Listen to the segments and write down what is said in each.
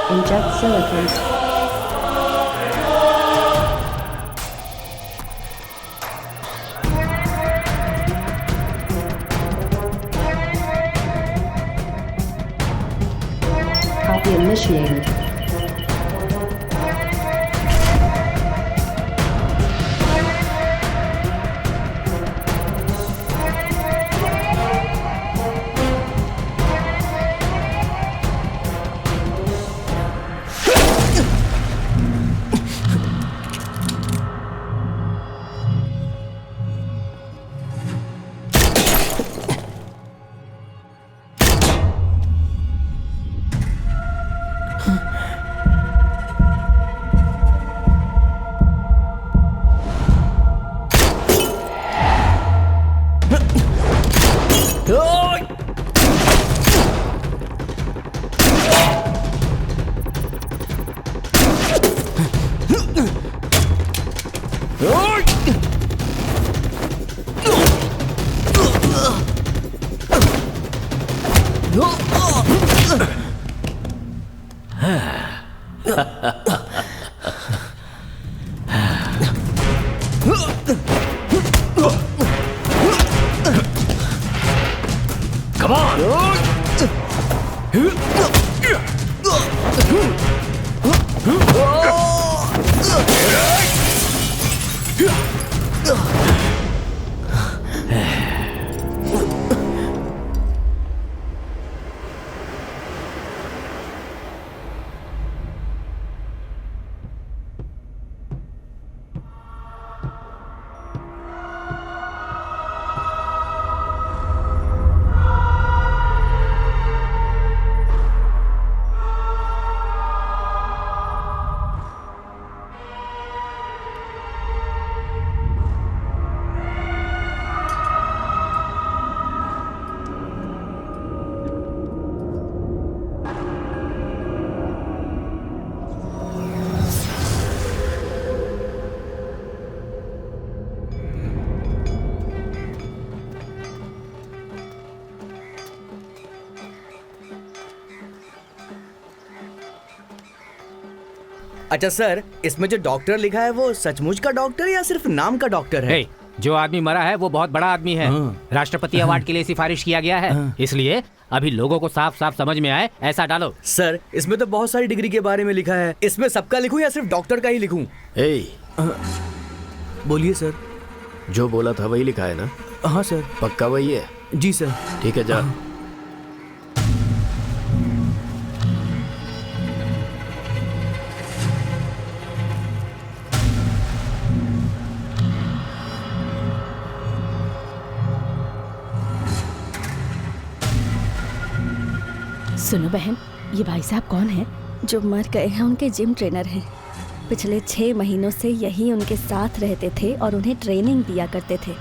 Inject silicone. Copy initiated. Come on! अच्छा sir, इसमें जो डॉक्टर लिखा है वो सचमुच का डॉक्टर या सिर्फ नाम का डॉक्टर है? जो आदमी मरा है वो बहुत बड़ा आदमी है। राष्ट्रपति अवार्ड के लिए सिफारिश किया गया है, इसलिए अभी लोगों को साफ साफ समझ में आए ऐसा डालो। सर, इसमें तो बहुत सारी डिग्री के बारे में लिखा है, इसमें सबका लिखूं या सिर्फ डॉक्टर का ही लिखूं? बोलिए सर। जो बोला था वही लिखा है ना? हाँ सर। पक्का वही है? जी सर। ठीक है, जा। सुनो बहन, ये भाई साहब कौन है? जो मर गए हैं उनके जिम ट्रेनर हैं। पिछले 6 महीनों से यही उनके साथ रहते थे और उन्हें ट्रेनिंग दिया करते थे।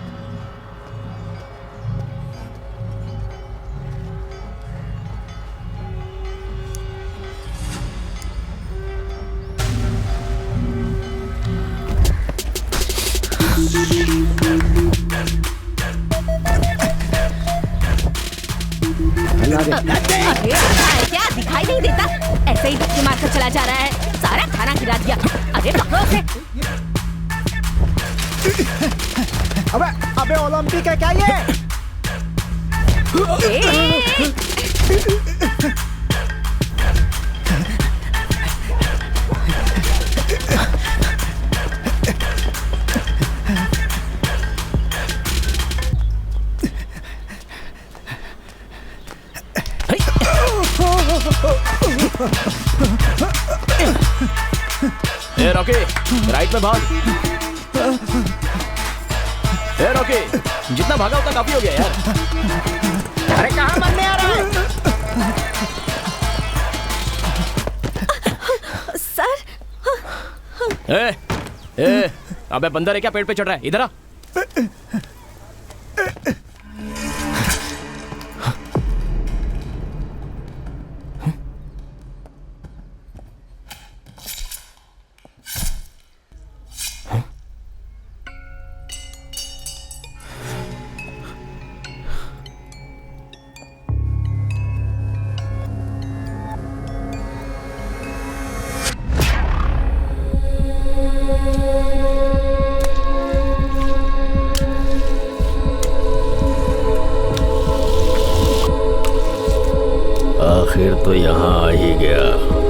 अरे क्या दिखाई नहीं देता? ऐसे ही धक्के मारकर चला जा रहा है, सारा खाना गिरा दिया। अरे पकड़ो उसे। अबे ओलंपिक है क्या ये? ए रॉकी, राइट में भाग। ए रॉकी, जितना भागा उतना काफी हो गया यार। अरे कहाँ मरने आ रहा है? सर। अबे बंदर है क्या पेड़ पे चढ़ रहा है? इधर आ। आखिर तो यहाँ आ ही गया।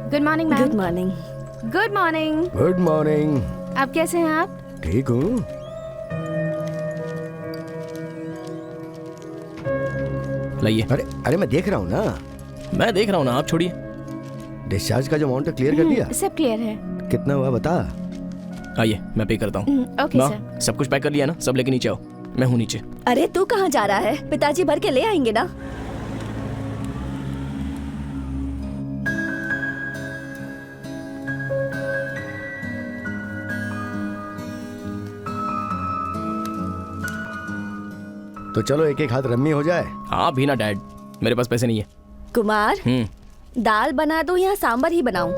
Good morning good ma'am. Morning. Good morning. Good morning. आप कैसे हैं आप? ठीक हूँ। लाइए। अरे अरे मैं देख रहा हूँ ना। मैं देख रहा हूँ ना, आप छोड़िए। डिस्चार्ज का जो अमाउंट है क्लियर कर दिया? सब क्लियर है। कितना हुआ बता। आइए मैं पे करता हूँ। ओके माँ, सर। सब कुछ पैक कर लिया ना? सब लेके नीचे आओ, मैं हूँ नीचे। अरे तू कहाँ जा रहा है? पिताजी भर के ले आएंगे ना। तो चलो एक एक हाथ रम्मी हो जाए। हाँ भी ना डैड, मेरे पास पैसे नहीं है। कुमार, दाल बना दो या सांबर ही बनाऊं?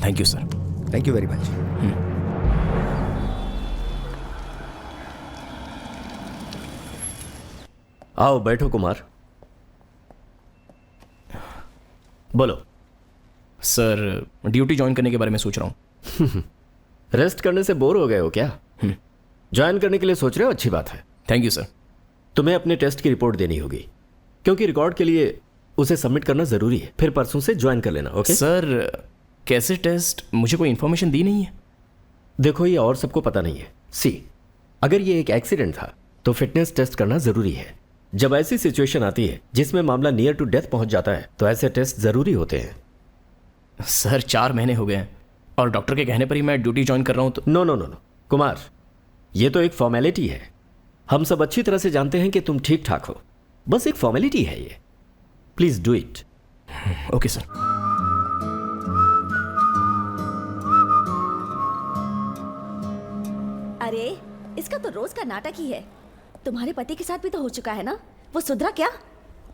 Thank you sir. Thank you very much. आओ बैठो कुमार। बोलो। सर ड्यूटी ज्वाइन करने के बारे में सोच रहा हूँ। रेस्ट करने से बोर हो गए हो क्या? ज्वाइन करने के लिए सोच रहे हो, अच्छी बात है। Thank you sir. तुम्हें अपने टेस्ट की रिपोर्ट देनी होगी, क्योंकि रिकॉर्ड के लिए उसे सबमिट करना जरूरी है। फिर परसों से ज्वाइन कर लेना। ओके सर, कैसे टेस्ट? मुझे कोई इन्फॉर्मेशन दी नहीं है। देखो, ये और सबको पता नहीं है। सी, अगर ये एक एक्सीडेंट था तो फिटनेस टेस्ट करना जरूरी है। जब ऐसी सिचुएशन आती है जिसमें मामला नियर टू डेथ पहुंच जाता है तो ऐसे टेस्ट जरूरी होते हैं। सर 4 महीने हो गए हैं और डॉक्टर के कहने पर ही मैं ड्यूटी ज्वाइन कर रहा हूं। तो no no no no Kumar, ये तो एक फॉर्मेलिटी है। हम सब अच्छी तरह से जानते हैं कि तुम ठीक ठाक हो, बस एक फॉर्मेलिटी है ये। Please do it. Okay sir. अरे इसका तो रोज का नाटक ही है। तुम्हारे पति के साथ भी तो हो चुका है ना, वो सुधरा क्या?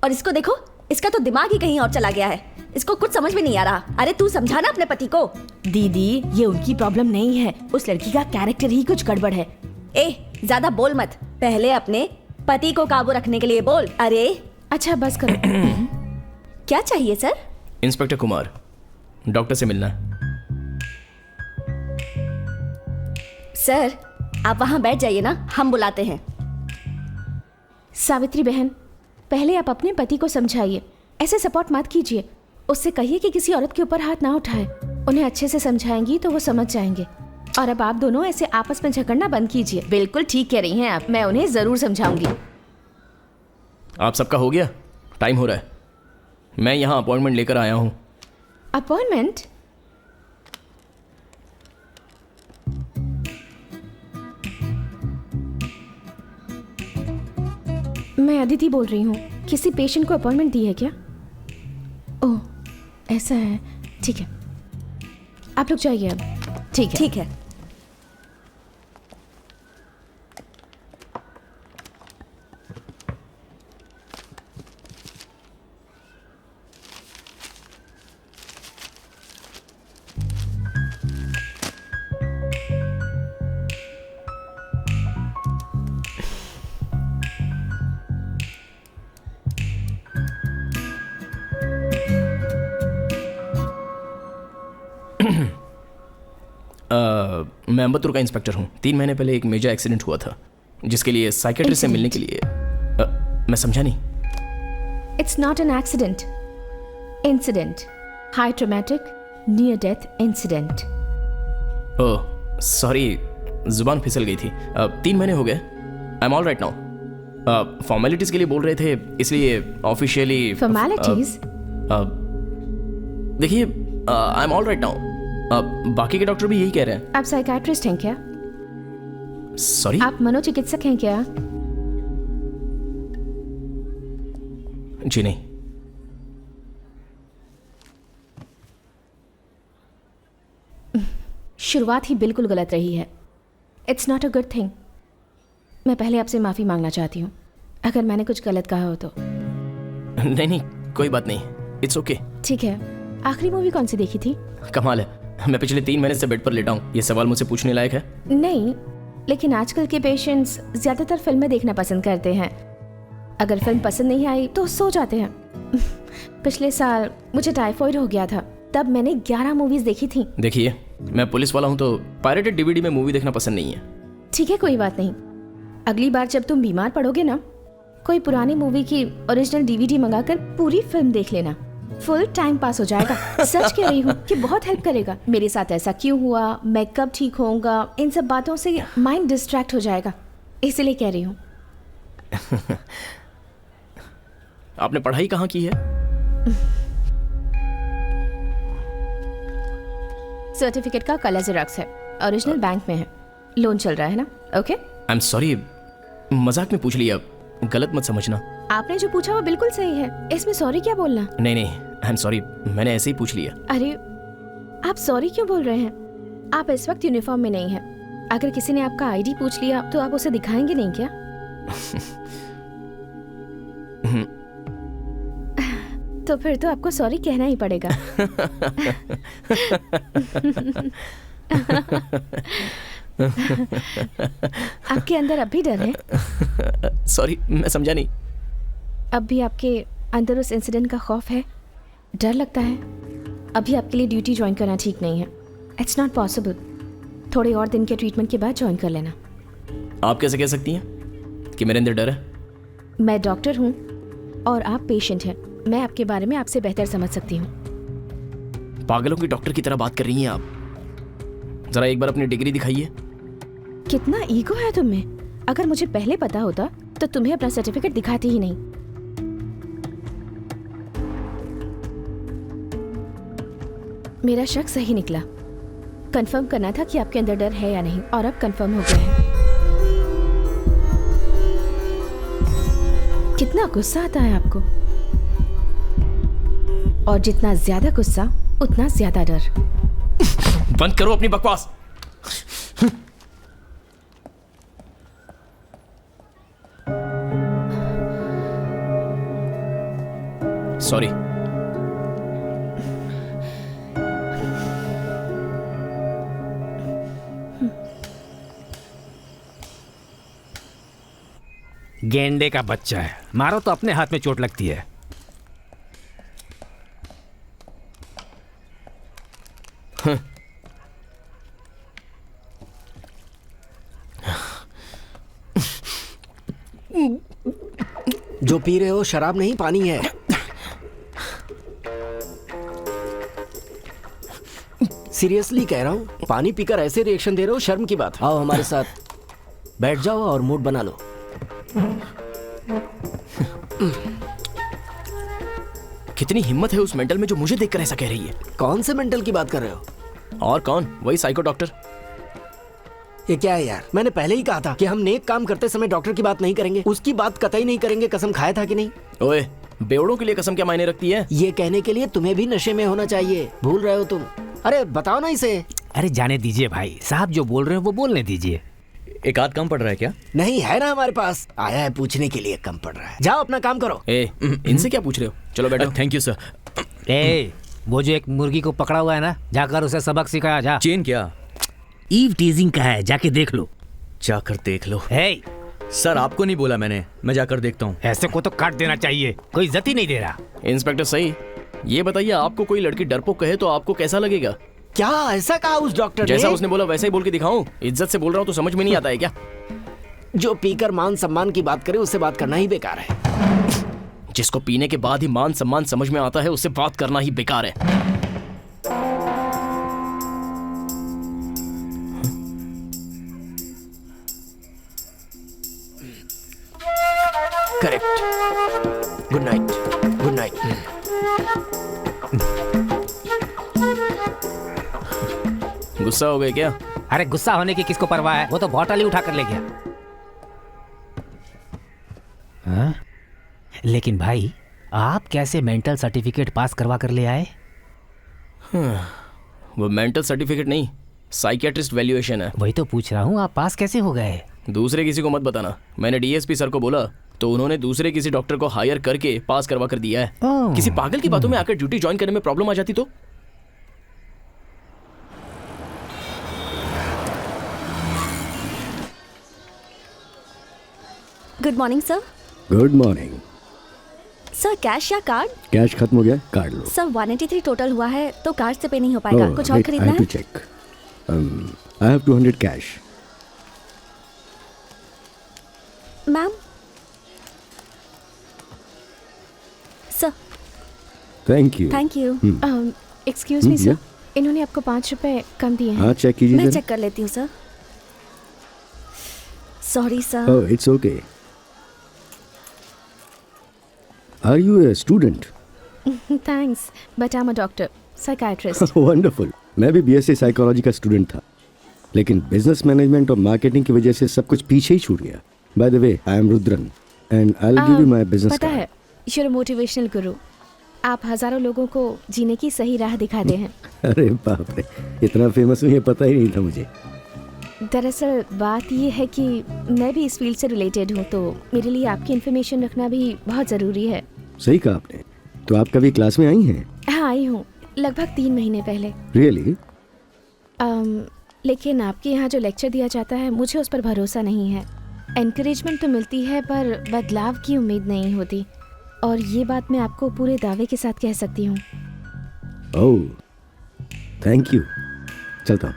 और इसको देखो, इसका तो दिमाग ही कहीं और चला गया है। इसको कुछ समझ में नहीं आ रहा। अरे तू समझा ना अपने पति को। दीदी, ये उनकी प्रॉब्लम नहीं है, उस लड़की का कैरेक्टर ही कुछ गड़बड़ है। ए, ज्यादा बोल मत, पहले अपने पति को काबू रखने के लिए बोल। अरे अच्छा बस करो। क्या चाहिए सर? इंस्पेक्टर कुमार, डॉक्टर से मिलना है। सर आप वहां बैठ जाइए ना, हम बुलाते हैं। सावित्री बहन, पहले आप अपने पति को समझाइए, ऐसे सपोर्ट मत कीजिए। उससे कहिए कि किसी औरत के ऊपर हाथ ना उठाए। उन्हें अच्छे से समझाएंगी तो वो समझ जाएंगे। और अब आप दोनों ऐसे आपस में झगड़ना बंद कीजिए। बिल्कुल ठीक कह रही हैं आप, मैं उन्हें जरूर समझाऊंगी। आप सबका हो गया? टाइम हो रहा है। मैं यहाँ अपॉइंटमेंट लेकर आया हूँ। अपॉइंटमेंट? मैं अदिति बोल रही हूँ। किसी पेशेंट को अपॉइंटमेंट दी है क्या? ओह, ऐसा है। ठीक है, आप लोग जाइए अब। ठीक है, ठीक है। मैं अम्बत्तूर का इंस्पेक्टर हूँ। 3 महीने पहले एक मेजर एक्सीडेंट हुआ था, जिसके लिए साइकेट्रिस्ट से मिलने के लिए मैं समझा नहीं। It's not an accident, incident, high traumatic near death incident. Oh sorry, जुबान फिसल गई थी। 3 महीने हो गए। आई am all right now. Formalities के लिए बोल रहे थे, इसलिए ऑफिशियली फॉर्मेलिटीज? देखिए, आई एम ऑल राइट नाउ। बाकी के डॉक्टर भी यही कह रहे हैं। आप साइकाट्रिस्ट हैं क्या? सॉरी? आप मनोचिकित्सक हैं क्या? जी नहीं। शुरुआत ही बिल्कुल गलत रही है। It's not a good thing. मैं पहले आपसे माफी मांगना चाहती हूँ अगर मैंने कुछ गलत कहा हो तो। नहीं नहीं, कोई बात नहीं, इट्स ओके। ठीक है। आखिरी मूवी कौन सी देखी थी? कमाल है, मैं पिछले 3 महीने से बेड पर लेटा हूँ। ये सवाल मुझसे पूछने लायक है? नहीं, लेकिन आजकल के पेशेंट्स ज्यादातर फिल्में देखना पसंद करते हैं। अगर फिल्म पसंद नहीं आई तो सो जाते हैं। पिछले साल मुझे टाइफॉइड हो गया था, तब मैंने 11 मूवीज देखी थी। देखिए, मैं पुलिस वाला हूँ तो पायरेटेड डीवीडी में मूवी देखना पसंद नहीं है। ठीक है, कोई बात नहीं। अगली बार जब तुम बीमार पड़ोगे ना, कोई पुरानी मूवी की ओरिजिनल डीवीडी मंगाकर पूरी फिल्म देख लेना। फुल टाइम पास हो जाएगा। सच कह रही हूँ कि बहुत हेल्प करेगा। मेरे साथ ऐसा क्यों हुआ, मैं कब ठीक होऊंगा, इन सब बातों से माइंड डिस्ट्रैक्ट हो जाएगा, इसलिए कह रही हूँ। आपने पढ़ाई कहाँ की है? सर्टिफिकेट का कलर जेरॉक्स है, ओरिजिनल बैंक में है, लोन चल रहा है ना। ओके, आई एम सॉरी, मजाक में पूछ लिया, गलत मत समझना। आपने जो पूछा वो बिल्कुल सही है, इसमें सॉरी क्या बोलना? नहीं नहीं, आई एम सॉरी, मैंने ऐसे ही पूछ लिया। अरे आप सॉरी क्यों बोल रहे हैं? आप इस वक्त यूनिफॉर्म में नहीं हैं। अगर किसी ने आपका आईडी पूछ लिया तो आप उसे दिखाएंगे नहीं क्या? तो फिर तो आपको सॉरी कहना ही पड़ेगा। आपके अंदर अब भी डर है? सॉरी, मैं समझा नहीं। अब भी आपके अंदर उस इंसिडेंट का खौफ है, डर लगता है? अभी आपके लिए ड्यूटी ज्वाइन करना ठीक नहीं है। It's not possible. थोड़े और दिन के ट्रीटमेंट के बाद ज्वाइन कर लेना। आप कैसे कह सकती हैं कि मेरे अंदर डर है? मैं डॉक्टर हूँ और आप पेशेंट हैं। मैं आपके बारे में आपसे बेहतर समझ सकती हूँ। पागलों की डॉक्टर की तरह बात कर रही हैं आप। जरा एक बार अपनी डिग्री दिखाइए। कितना ईगो है तुम में। अगर मुझे पहले पता होता तो तुम्हें अपना सर्टिफिकेट दिखाती ही नहीं। मेरा शक सही निकला। कंफर्म करना था कि आपके अंदर डर है या नहीं, और अब कंफर्म हो गया है। कितना गुस्सा आता है आपको, और जितना ज्यादा गुस्सा उतना ज्यादा डर। बंद करो अपनी बकवास। सॉरी। गेंडे का बच्चा है, मारो तो अपने हाथ में चोट लगती है। जो पी रहे हो शराब नहीं, पानी है। सीरियसली कह रहा हूँ, पानी पीकर ऐसे रिएक्शन दे रहे हो, शर्म की बात है। आओ हमारे साथ, बैठ जाओ और मूड बना लो। कितनी हिम्मत है उस मेंटल में जो मुझे देखकर ऐसा कह रही है। कौन से मेंटल की बात कर रहे हो? और कौन? वही साइको डॉक्टर। ये क्या है यार, मैंने पहले ही कहा था कि हम नेक काम करते समय डॉक्टर की बात नहीं करेंगे, उसकी बात कतई नहीं करेंगे। कसम खाया था कि नहीं? ओए, बेवड़ों के लिए कसम क्या मायने रखती है? ये कहने के लिए तुम्हें भी नशे में होना चाहिए, भूल रहे हो तुम। अरे बताओ ना इसे। अरे जाने दीजिए भाई साहब, जो बोल रहे हैं वो बोलने दीजिए। एक आध कम पड़ रहा है क्या? नहीं है ना हमारे पास, आया है पूछने के लिए, कम पड़ रहा है। जाओ अपना काम करो। इनसे क्या पूछ रहे हो? चलो बैठो। Thank you sir. ए, वो जो एक मुर्गी को पकड़ा हुआ है ना, जाकर उसे सबक सिखाया जा। चेन क्या? ईव टीजिंग का है, जाके देख लो। जाकर देख लो। हे सर आपको नहीं बोला मैंने, मैं जाकर देखता हूँ। ऐसे को तो काट देना चाहिए, कोई इज्जत ही नहीं दे रहा। इंस्पेक्टर सही, ये बताइए आपको कोई लड़की डरपोक कहे तो आपको कैसा लगेगा? क्या ऐसा कहा उस डॉक्टर ने? जैसा उसने बोला वैसा ही बोल के दिखाऊं? इज्जत से बोल रहा हूँ तो समझ में नहीं आता है क्या? जो पीकर मान सम्मान की बात करे उससे बात करना ही बेकार है। जिसको पीने के बाद ही मान सम्मान समझ में आता है उससे बात करना ही बेकार है। Correct. Good night. Good night. गुस्सा हो गए क्या? अरे गुस्सा होने की किसको परवाह है, वो तो बॉटल ही उठा कर ले गया। हाँ? लेकिन भाई आप कैसे मेंटल सर्टिफिकेट पास करवा कर ले आए? वो मेंटल सर्टिफिकेट नहीं, साइकियाट्रिस्ट वैल्यूएशन है। वही तो पूछ रहा हूँ, आप पास कैसे हो गए? दूसरे किसी को मत बताना। मैंने डीएसपी सर को बोला तो उन्होंने दूसरे किसी डॉक्टर को हायर करके पास करवा कर दिया है। किसी पागल की बातों में आकर ड्यूटी ज्वाइन करने में प्रॉब्लम आ जाती तो? Good morning sir. Good morning. Sir cash या कार्ड? कैश खत्म हो गया, कार्ड लो। सर 183 टोटल हुआ है तो कार्ड से पे नहीं हो पाएगा। कुछ और खरीदना है? Check. I have 200 cash. Ma'am. Sir. Thank you. Thank you. Excuse me sir, इन्होंने आपको 5 रुपए कम दिए हैं। हाँ चेक कीजिए। मैं चेक कर लेती हूँ sir. Sorry sir. Oh it's okay. Are you a student? Thanks, but I am a doctor, psychiatrist. Wonderful. मैं भी बीएससी साइकोलॉजी का स्टूडेंट था, लेकिन बिजनेस मैनेजमेंट और मार्केटिंग की वजह से सब कुछ पीछे ही छूट गया। By the way I am Rudran and I will give you my business पता है, यू आर अ मोटिवेशनल गुरु। आप हजारों लोगों को जीने की सही राह दिखाते हैं। अरे बाप रे, इतना फेमस हूँ ये पता ही नहीं था मुझे। दरअसल बात ये है कि मैं भी इस फील्ड से रिलेटेड हूँ, तो मेरे लिए आपकी इन्फॉर्मेशन रखना भी बहुत ज़रूरी है। सही कहा आपने। तो आप कभी क्लास में आई हैं? हाँ आई हूँ, लगभग 3 महीने पहले। रियली? लेकिन आपके यहाँ जो लेक्चर दिया जाता है मुझे उस पर भरोसा नहीं है। एनकरेजमेंट तो मिलती है पर बदलाव की उम्मीद नहीं होती, और ये बात मैं आपको पूरे दावे के साथ कह सकती हूँ। Oh thank you. चलता हूँ।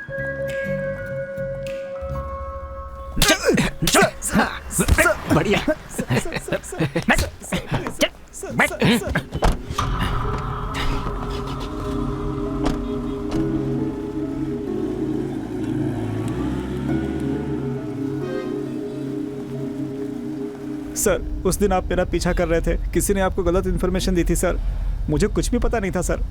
बढ़िया। सर उस दिन आप मेरा पीछा कर रहे थे, किसी ने आपको गलत इन्फॉर्मेशन दी थी सर। मुझे कुछ भी पता नहीं था सर।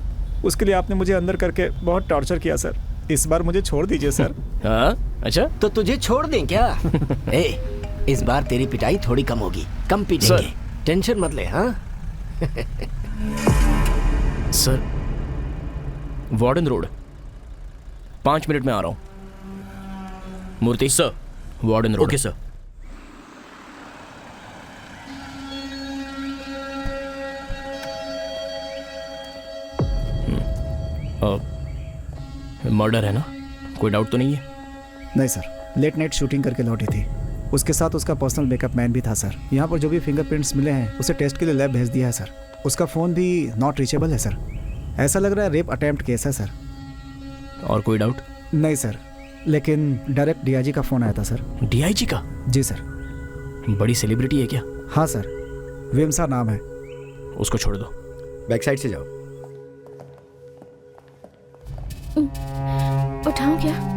उसके लिए आपने मुझे अंदर करके बहुत टॉर्चर किया सर। इस बार मुझे छोड़ दीजिए सर। हाँ अच्छा, तो तुझे छोड़ दें क्या? ए, इस बार तेरी पिटाई थोड़ी कम होगी, कम पीटेंगे, टेंशन मत ले। हाँ सर, वार्डन रोड, 5 मिनट में आ रहा हूँ। Murthy sir, warden road. Okay sir. Murder है ना? कोई डाउट तो नहीं है? नहीं सर, लेट नाइट शूटिंग करके लौटी थी। उसके साथ उसका पर्सनल बैकअप मैन भी था सर। यहाँ पर जो भी फिंगरप्रिंट्स मिले हैं उसे टेस्ट के लिए लैब भेज दिया है सर। उसका फ़ोन भी नॉट रीचेबल है सर। ऐसा लग रहा है रेप अटेम्प्ट केस है सर। और कोई डाउट? नहीं सर, लेकिन डायरेक्ट डीआईजी का फ़ोन आया था सर। डीआईजी का? जी सर। बड़ी सेलिब्रिटी है क्या? हाँ सर, वेमसा नाम है। उसको छोड़ दो। बैक साइड से जाओ। दिखाऊं क्या?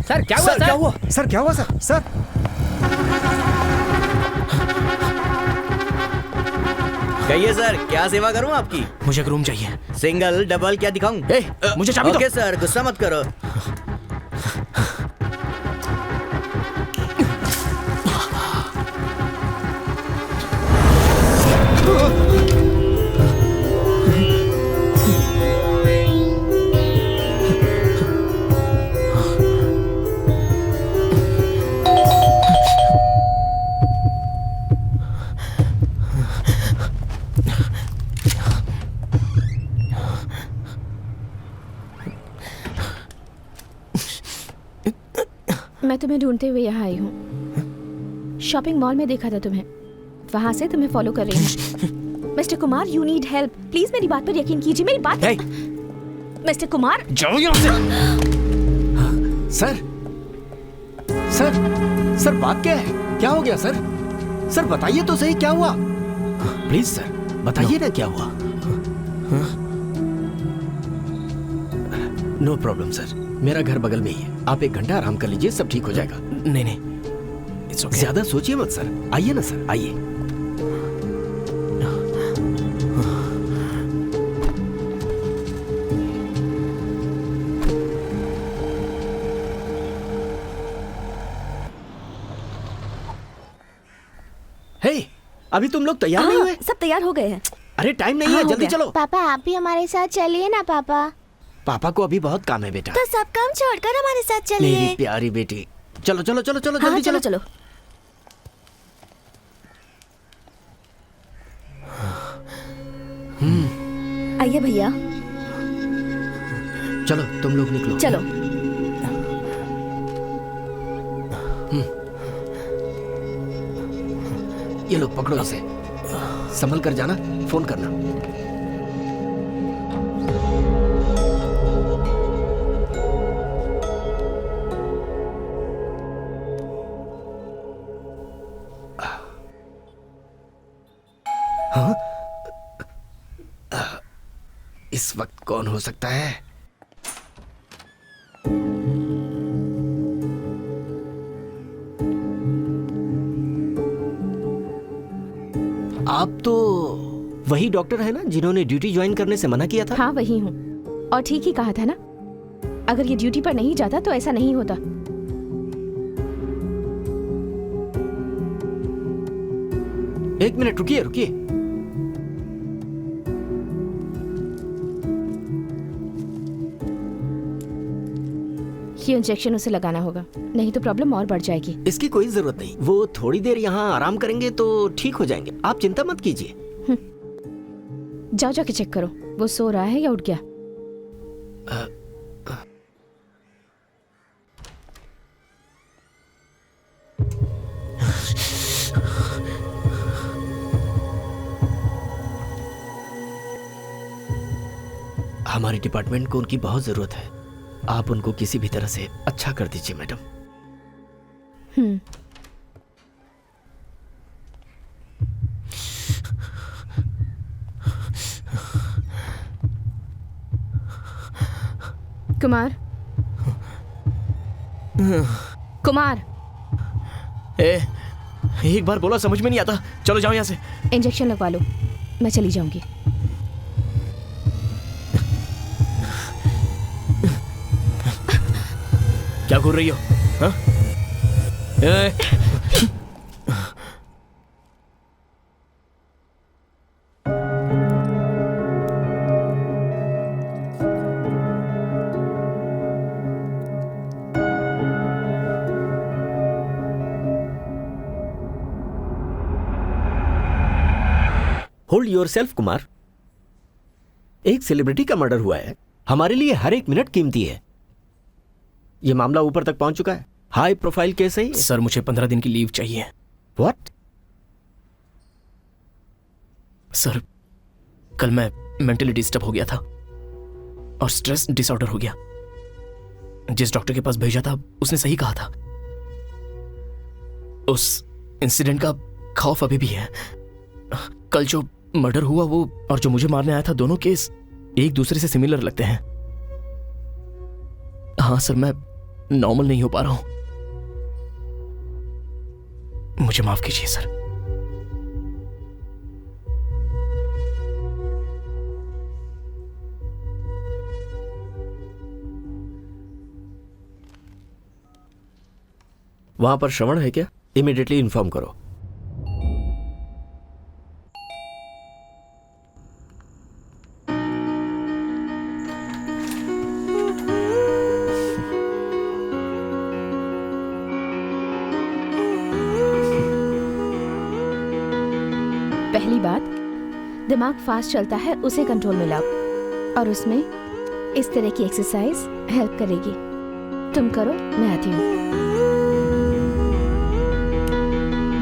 सर क्या हुआ? क्या हुआ सर? क्या हुआ सर? सर कहिए सर, क्या सेवा करूं आपकी? मुझे एक रूम चाहिए। सिंगल, डबल, क्या दिखाऊं? मुझे चाबी दो। ओके सर, गुस्सा मत करो। मैं तुम्हें ढूंढते हुए यहाँ आई हूँ। शॉपिंग मॉल में देखा था तुम्हें, वहां से तुम्हें फॉलो कर रही हूँ। Mister Kumar, you need help. Please मेरी बात पर यकीन कीजिए, मेरी बात। मिस्टर कुमार, जाओ यहाँ से। सर सर सर बात क्या है? क्या हो गया सर? सर बताइए तो सही, क्या हुआ? प्लीज सर बताइए ना क्या हुआ। नो प्रॉब्लम सर, मेरा घर बगल में ही है। आप 1 घंटा आराम कर लीजिए, सब ठीक हो जाएगा। नहीं, इट्स ओके। ज्यादा सोचिए मत सर। आइए ना सर, आइए। हे, अभी तुम लोग तैयार नहीं हुए? सब तैयार हो गए हैं। अरे टाइम नहीं है, जल्दी चलो। पापा आप भी हमारे साथ चलिए ना। पापा को अभी बहुत काम है बेटा। तो सब काम छोड़कर हमारे साथ चलिए। मेरी प्यारी बेटी, चलो चलो चलो चलो, जल्दी चलो चलो। आइए भैया। चलो तुम लोग निकलो। चलो। ये लो पकड़ो इसे, संभल कर जाना, फोन करना। हाँ? इस वक्त कौन हो सकता है? आप तो वही डॉक्टर है ना जिन्होंने ड्यूटी ज्वाइन करने से मना किया था? हाँ वही हूँ, और ठीक ही कहा था ना। अगर ये ड्यूटी पर नहीं जाता तो ऐसा नहीं होता। एक मिनट रुकिए रुकिए। ये इंजेक्शन उसे लगाना होगा, नहीं तो प्रॉब्लम और बढ़ जाएगी। इसकी कोई जरूरत नहीं, वो थोड़ी देर यहाँ आराम करेंगे तो ठीक हो जाएंगे, आप चिंता मत कीजिए। जाओ जाके चेक करो वो सो रहा है या उठ गया। हमारे डिपार्टमेंट को उनकी बहुत जरूरत है, आप उनको किसी भी तरह से अच्छा कर दीजिए मैडम। कुमार कुमार एक बार बोला समझ में नहीं आता। चलो जाओ यहाँ से। इंजेक्शन लगवा लो, मैं चली जाऊंगी। क्या घूर रही हो? हाँ? Hold your self Kumar. एक सेलिब्रिटी का मर्डर हुआ है, हमारे लिए हर एक मिनट कीमती है। यह मामला ऊपर तक पहुंच चुका है, हाई प्रोफाइल केस है। सर मुझे 15 दिन की लीव चाहिए। व्हाट? सर कल मैं मेंटली डिस्टर्ब हो गया था और स्ट्रेस डिसऑर्डर हो गया। जिस डॉक्टर के पास भेजा था उसने सही कहा था। उस इंसिडेंट का खौफ अभी भी है। कल जो मर्डर हुआ वो और जो मुझे मारने आया था, दोनों केस एक दूसरे से सिमिलर लगते हैं। हाँ सर, मैं नॉर्मल नहीं हो पा रहा हूं, मुझे माफ कीजिए सर। वहां पर श्रवण है क्या? इमीडिएटली इन्फॉर्म करो। पहली बात, दिमाग फास्ट चलता है उसे कंट्रोल में लाओ, और उसमें इस तरह की एक्सरसाइज हेल्प करेगी। तुम करो, मैं आती हूँ।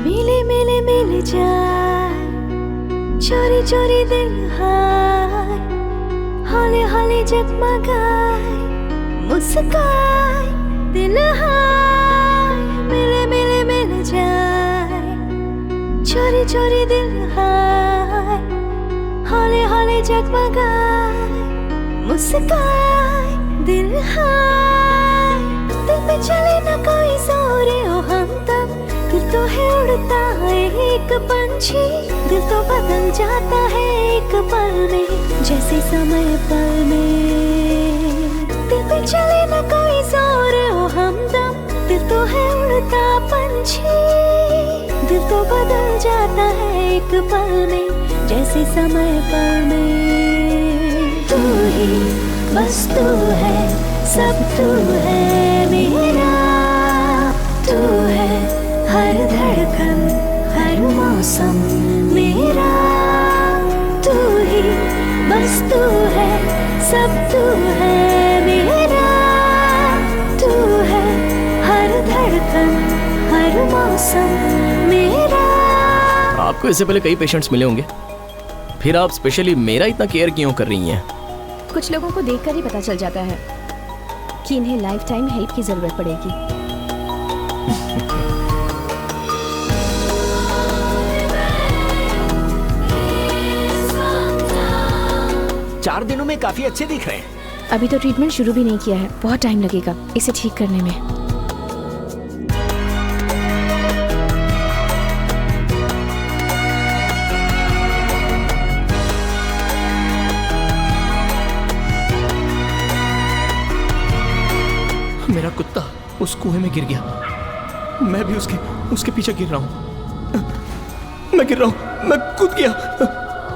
मिले मिले मिल जाए, चोरी चोरी दिल हाय, हौले हौले जगमगाए, मुस्काए दिल हाय। मिले मिले मिल जाए, चोरी चोरी दिल हाय, हौले हौले जगमगाए, मुस्काए दिल हाय। दिल पे चले ना कोई जोर ओ हमदम, दिल तो है उड़ता है एक पंछी, दिल तो बदल जाता है एक पल में, जैसे समय पल में। दिल पे चले ना कोई जोर ओ हमदम, दिल तो है उड़ता पंछी, दिल तो बदल जाता है एक पल में, जैसे समय पल में। तू ही बस तू है, सब तू है मेरा, तू है हर धड़कन हर मौसम मेरा। तू ही बस तू है, सब तू है मेरा, तू है हर धड़कन हर मौसम मेरा। आपको इससे पहले कई पेशेंट्स मिले होंगे, फिर आप स्पेशली मेरा इतना केयर क्यों कर रही हैं? कुछ लोगों को देखकर ही पता चल जाता है कि इन्हें लाइफ टाइम हेल्प की जरूरत पड़ेगी। 4 दिनों में काफी अच्छे दिख रहे हैं। अभी तो ट्रीटमेंट शुरू भी नहीं किया है, बहुत टाइम लगेगा इसे ठीक करने में। मेरा कुत्ता उस कुएं में गिर गया, मैं भी उसके पीछे गिर रहा हूं। मैं गिर रहा हूं, मैं कूद गया,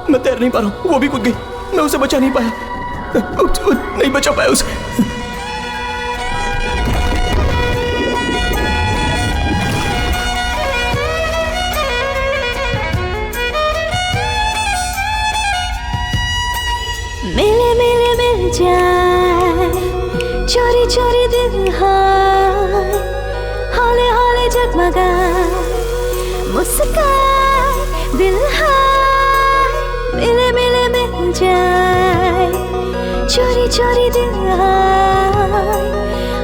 मैं तैर नहीं पा रहा हूं, वो भी कूद गई, मैं उसे बचा नहीं पाया, नहीं बचा पाया उसे। मिले मिले मिल जाए, चोरी चोरी दिल हाय, हौले हौले जगमगाए, मुस्काए दिल हाय। मिले मिले मिल जाए, चोरी चोरी दिल हाय,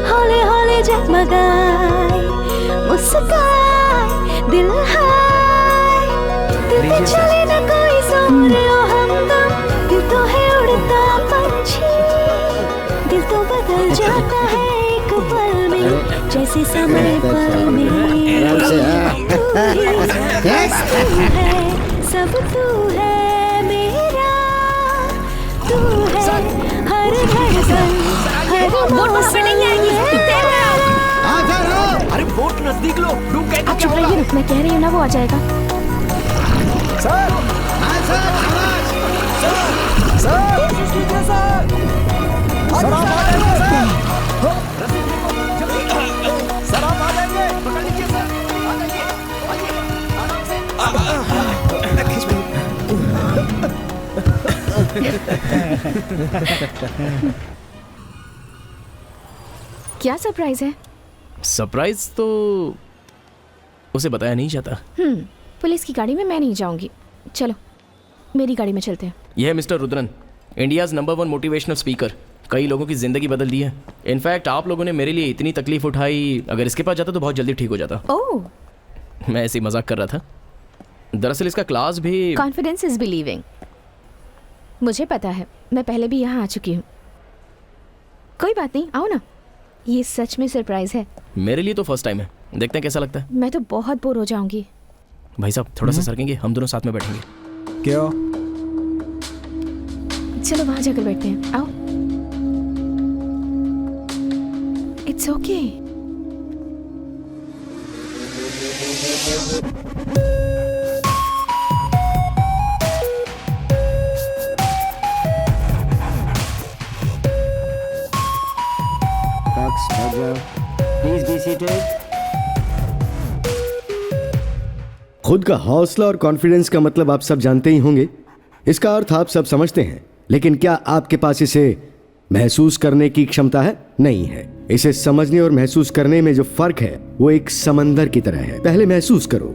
हौले हौले जगमगाए, मुस्काए दिल हाय। दिल पे चले ना कोई जोर ओ हमदम, दिल तो है उड़ता पंछी, दिल तो बदल जैसे समय पल में बस तू है, सब तू है मेरा, तू है हर धड़कन, हर मौसम तेरा। अरे बोट नजदीक लो, डूब गए तो आप क्या चुप होगा? रहिए, मैं कह रही हूँ ना वो आ जाएगा। सर सर सर सर आप आ जाइए सर आप आ जाइए, पकड़ लीजिए सर, आ जाइए, आइए आराम से। क्या सरप्राइज है? सरप्राइज तो उसे बताया नहीं जाता। पुलिस की गाड़ी में मैं नहीं जाऊंगी, चलो मेरी गाड़ी में चलते हैं। यह है mister Rudran, India's number 1 motivational speaker. कई लोगों की जिंदगी बदल दी है। इनफैक्ट आप लोगों ने मेरे लिए इतनी तकलीफ उठाई, अगर इसके पास जाता तो बहुत जल्दी ठीक हो जाता। ओह, मैं ऐसे ही मजाक कर रहा था। दरअसल इसका क्लास भी कॉन्फिडेंस इज बिलीविंग। मुझे पता है, मैं पहले भी यहाँ आ चुकी हूँ। कोई बात नहीं, आओ ना, ये सच में सरप्राइज है। मेरे लिए तो फर्स्ट टाइम है, देखते हैं कैसा लगता है। मैं तो बहुत बोर हो जाऊंगी। भाई साहब थोड़ा सा सरकेंगे, हम दोनों साथ में बैठेंगे। क्यों? चलो वहां जाकर बैठते हैं, आओ। It's okay. Please be seated. खुद का हौसला और कॉन्फिडेंस का मतलब आप सब जानते ही होंगे। इसका अर्थ आप सब समझते हैं, लेकिन क्या आपके पास इसे महसूस करने की क्षमता है? नहीं है। इसे समझने और महसूस करने में जो फर्क है वो एक समंदर की तरह है। पहले महसूस करो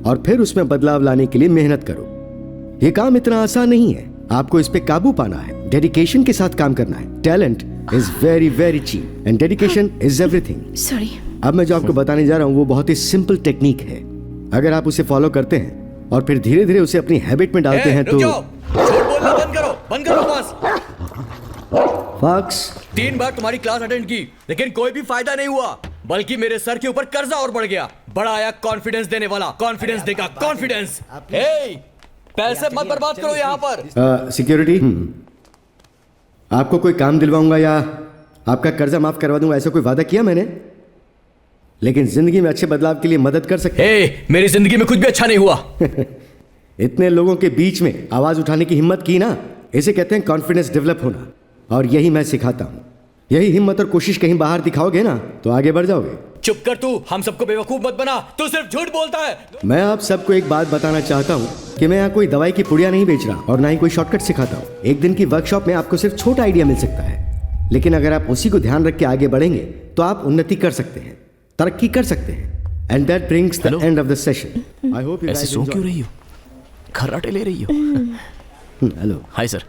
और फिर उसमें बदलाव लाने के लिए मेहनत करो। ये काम इतना आसान नहीं है, आपको इस पे काबू पाना है, डेडिकेशन के साथ काम करना है। Talent is very very cheap and dedication is everything. Sorry. अब मैं जो आपको बताने जा रहा हूं वो बहुत ही सिंपल टेक्निक है। अगर आप उसे फॉलो करते हैं और फिर धीरे धीरे उसे अपनी हैबिट में डालते हैं तो बंद करो बस। फॉक्स, 3 बार तुम्हारी क्लास अटेंड की, लेकिन कोई भी फायदा नहीं हुआ, बल्कि मेरे सर के ऊपर कर्जा और बढ़ गया। बड़ा आया कॉन्फिडेंस देने वाला, कॉन्फिडेंस देगा कॉन्फिडेंस। पैसे मत बर्बाद करो यहाँ पर। सिक्योरिटी, आपको कोई काम दिलवाऊंगा या आपका कर्जा माफ करवा दूंगा, ऐसा कोई वादा किया मैंने? लेकिन जिंदगी में अच्छे बदलाव के लिए मदद कर सकते। मेरी जिंदगी में कुछ भी अच्छा नहीं हुआ। इतने लोगों के बीच में आवाज उठाने की हिम्मत की ना, इसे कहते हैं कॉन्फिडेंस डेवलप होना। और यही मैं सिखाता हूँ। यही हिम्मत और कोशिश कहीं बाहर दिखाओगे ना तो आगे बढ़ जाओगे। चुप कर तू, हम सबको बेवकूफ मत बना, तू सिर्फ झूठ बोलता है। मैं आप सबको एक बात बताना चाहता हूँ कि मैं यहाँ कोई दवाई की पुड़िया नहीं बेच रहा और ना ही कोई शॉर्टकट सिखाता हूँ। एक दिन की वर्कशॉप में आपको सिर्फ छोटा आइडिया मिल सकता है, लेकिन अगर आप उसी को ध्यान रख के आगे बढ़ेंगे तो आप उन्नति कर सकते हैं, तरक्की कर सकते हैं। And that brings the end of the session. I hope you ऐसे सो क्यों रही हो? खर्राटे ले रही हो? हेलो। हाय सर,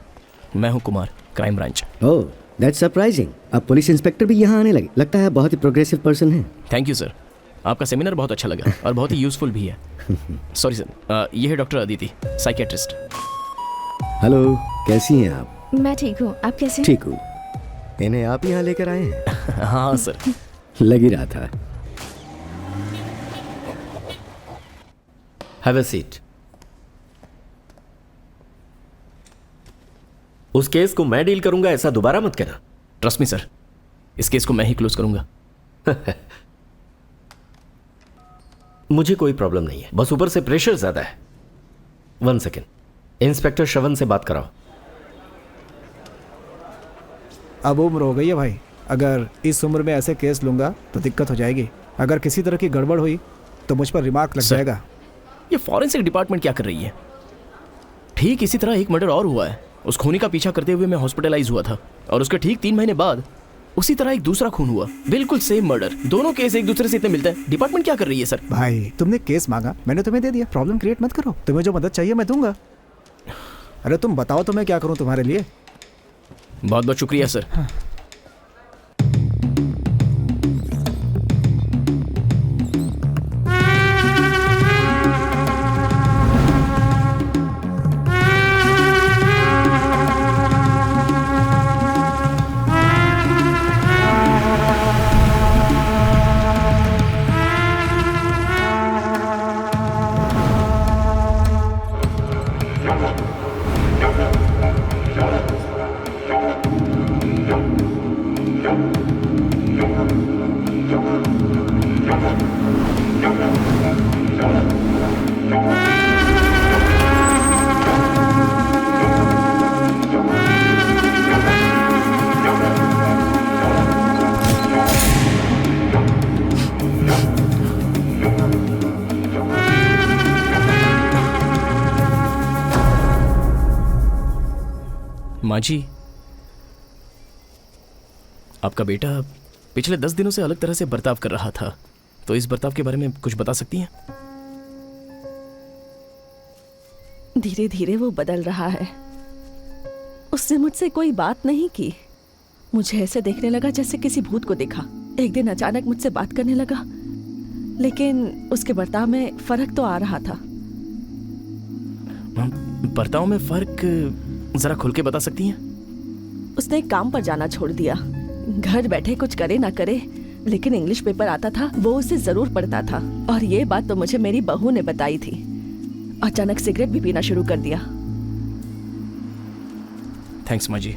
मैं हूँ Kumar, crime branch. Oh, that's surprising. अब पुलिस इंस्पेक्टर भी यहाँ आने लगे, लगता है बहुत ही प्रोग्रेसिव पर्सन है। थैंक यू सर, आपका सेमिनार बहुत अच्छा लगा और बहुत ही यूजफुल भी है। सॉरी सर, ये है डॉक्टर अदिति, साइकियाट्रिस्ट। हेलो, कैसी हैं आप? मैं ठीक हूँ, आप कैसे? ठीक हूँ। इन्हें आप यहाँ लेकर आए हैं? हाँ सर। लग ही रहा था। Have a seat. उस केस को मैं डील करूंगा, ऐसा दोबारा मत करना। ट्रस्ट मी सर, इस केस को मैं ही क्लोज करूंगा। मुझे कोई प्रॉब्लम नहीं है, बस ऊपर से प्रेशर ज्यादा है। 1 सेकेंड, इंस्पेक्टर श्रवण से बात कराओ। अब उम्र हो गई है भाई, अगर इस उम्र में ऐसे केस लूंगा तो दिक्कत हो जाएगी। अगर किसी तरह की गड़बड़ हुई तो मुझ पर रिमार्क लग जाएगा। ये फॉरेंसिक डिपार्टमेंट क्या कर रही है? ठीक इसी तरह एक मर्डर और हुआ है। उस खूनी का पीछा करते हुए मैं हॉस्पिटलाइज हुआ था और उसके ठीक 3 महीने बाद उसी तरह एक दूसरा खून हुआ, बिल्कुल सेम मर्डर। दोनों केस एक दूसरे से इतने मिलते हैं। डिपार्टमेंट क्या कर रही है सर? भाई तुमने केस मांगा, मैंने तुम्हें दे दिया, प्रॉब्लम क्रिएट मत करो। तुम्हें जो मदद चाहिए मैं दूंगा। अरे तुम बताओ तो मैं क्या करूं तुम्हारे लिए। बहुत बहुत शुक्रिया सर। माँ जी, आपका बेटा पिछले 10 दिनों से अलग तरह से बर्ताव कर रहा था, तो इस बर्ताव के बारे में कुछ बता सकती हैं? धीरे धीरे वो बदल रहा है। उसने मुझसे कोई बात नहीं की। मुझे ऐसे देखने लगा जैसे किसी भूत को देखा। एक दिन अचानक मुझसे बात करने लगा, लेकिन उसके बर्ताव में फर्क तो आ रहा था। बर्ताव में फर्क जरा खुल के बता सकती हैं? उसने काम पर जाना छोड़ दिया। घर बैठे कुछ करे ना करे, लेकिन इंग्लिश पेपर आता था, वो उसे जरूर पढ़ता था। और ये बात तो मुझे मेरी बहू ने बताई थी। अचानक सिगरेट भी पीना शुरू कर दिया। थैंक्स माँ जी।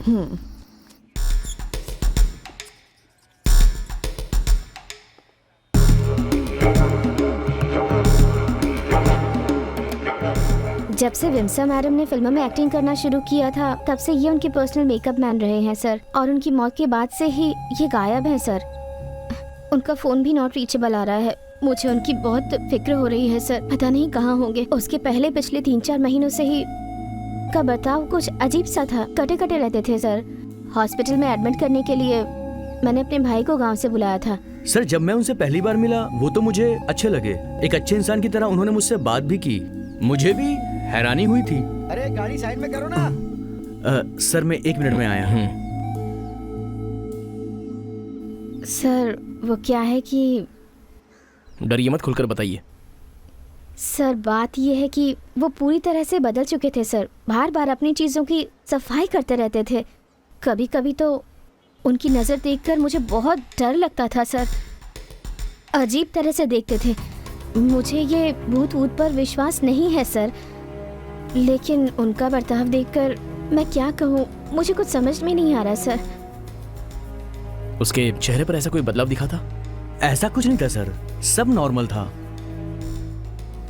जब से विमसा मैडम ने फिल्मों में एक्टिंग करना शुरू किया था, तब से ये उनके पर्सनल मेकअप मैन रहे हैं सर। और उनकी मौत के बाद से ही ये गायब है सर। उनका फोन भी नॉट रीचेबल आ रहा है। मुझे उनकी बहुत फिक्र हो रही है सर। पता नहीं कहाँ होंगे। उसके पहले पिछले 3-4 महीनों से ही का बर्ताव कुछ अजीब सा था। कटे कटे रहते थे सर। हॉस्पिटल में एडमिट करने के लिए मैंने अपने भाई को गाँव से बुलाया था। सर, जब मैं उनसे पहली बार मिला वो तो मुझे अच्छे लगे। एक अच्छे इंसान की तरह उन्होंने मुझसे बात भी की। मुझे भी हैरानी हुई थी। अरे गाड़ी साइड में करो ना। सर, मैं 1 मिनट में आया हूँ। सर वो क्या है कि डरिए मत, खुलकर बताइए। सर बात ये है कि वो पूरी तरह से बदल चुके थे सर। बार बार अपनी चीज़ों की सफाई करते रहते थे। कभी कभी तो उनकी नज़र देखकर मुझे बहुत डर लगता था सर। अजीब तरह से देखते थे। मुझे ये भूत वूत पर विश्वास नहीं है सर, लेकिन उनका बर्ताव देखकर मैं क्या कहूँ, मुझे कुछ समझ में नहीं आ रहा सर। उसके चेहरे पर ऐसा कोई बदलाव दिखा था? ऐसा कुछ नहीं था सर, सब नॉर्मल था।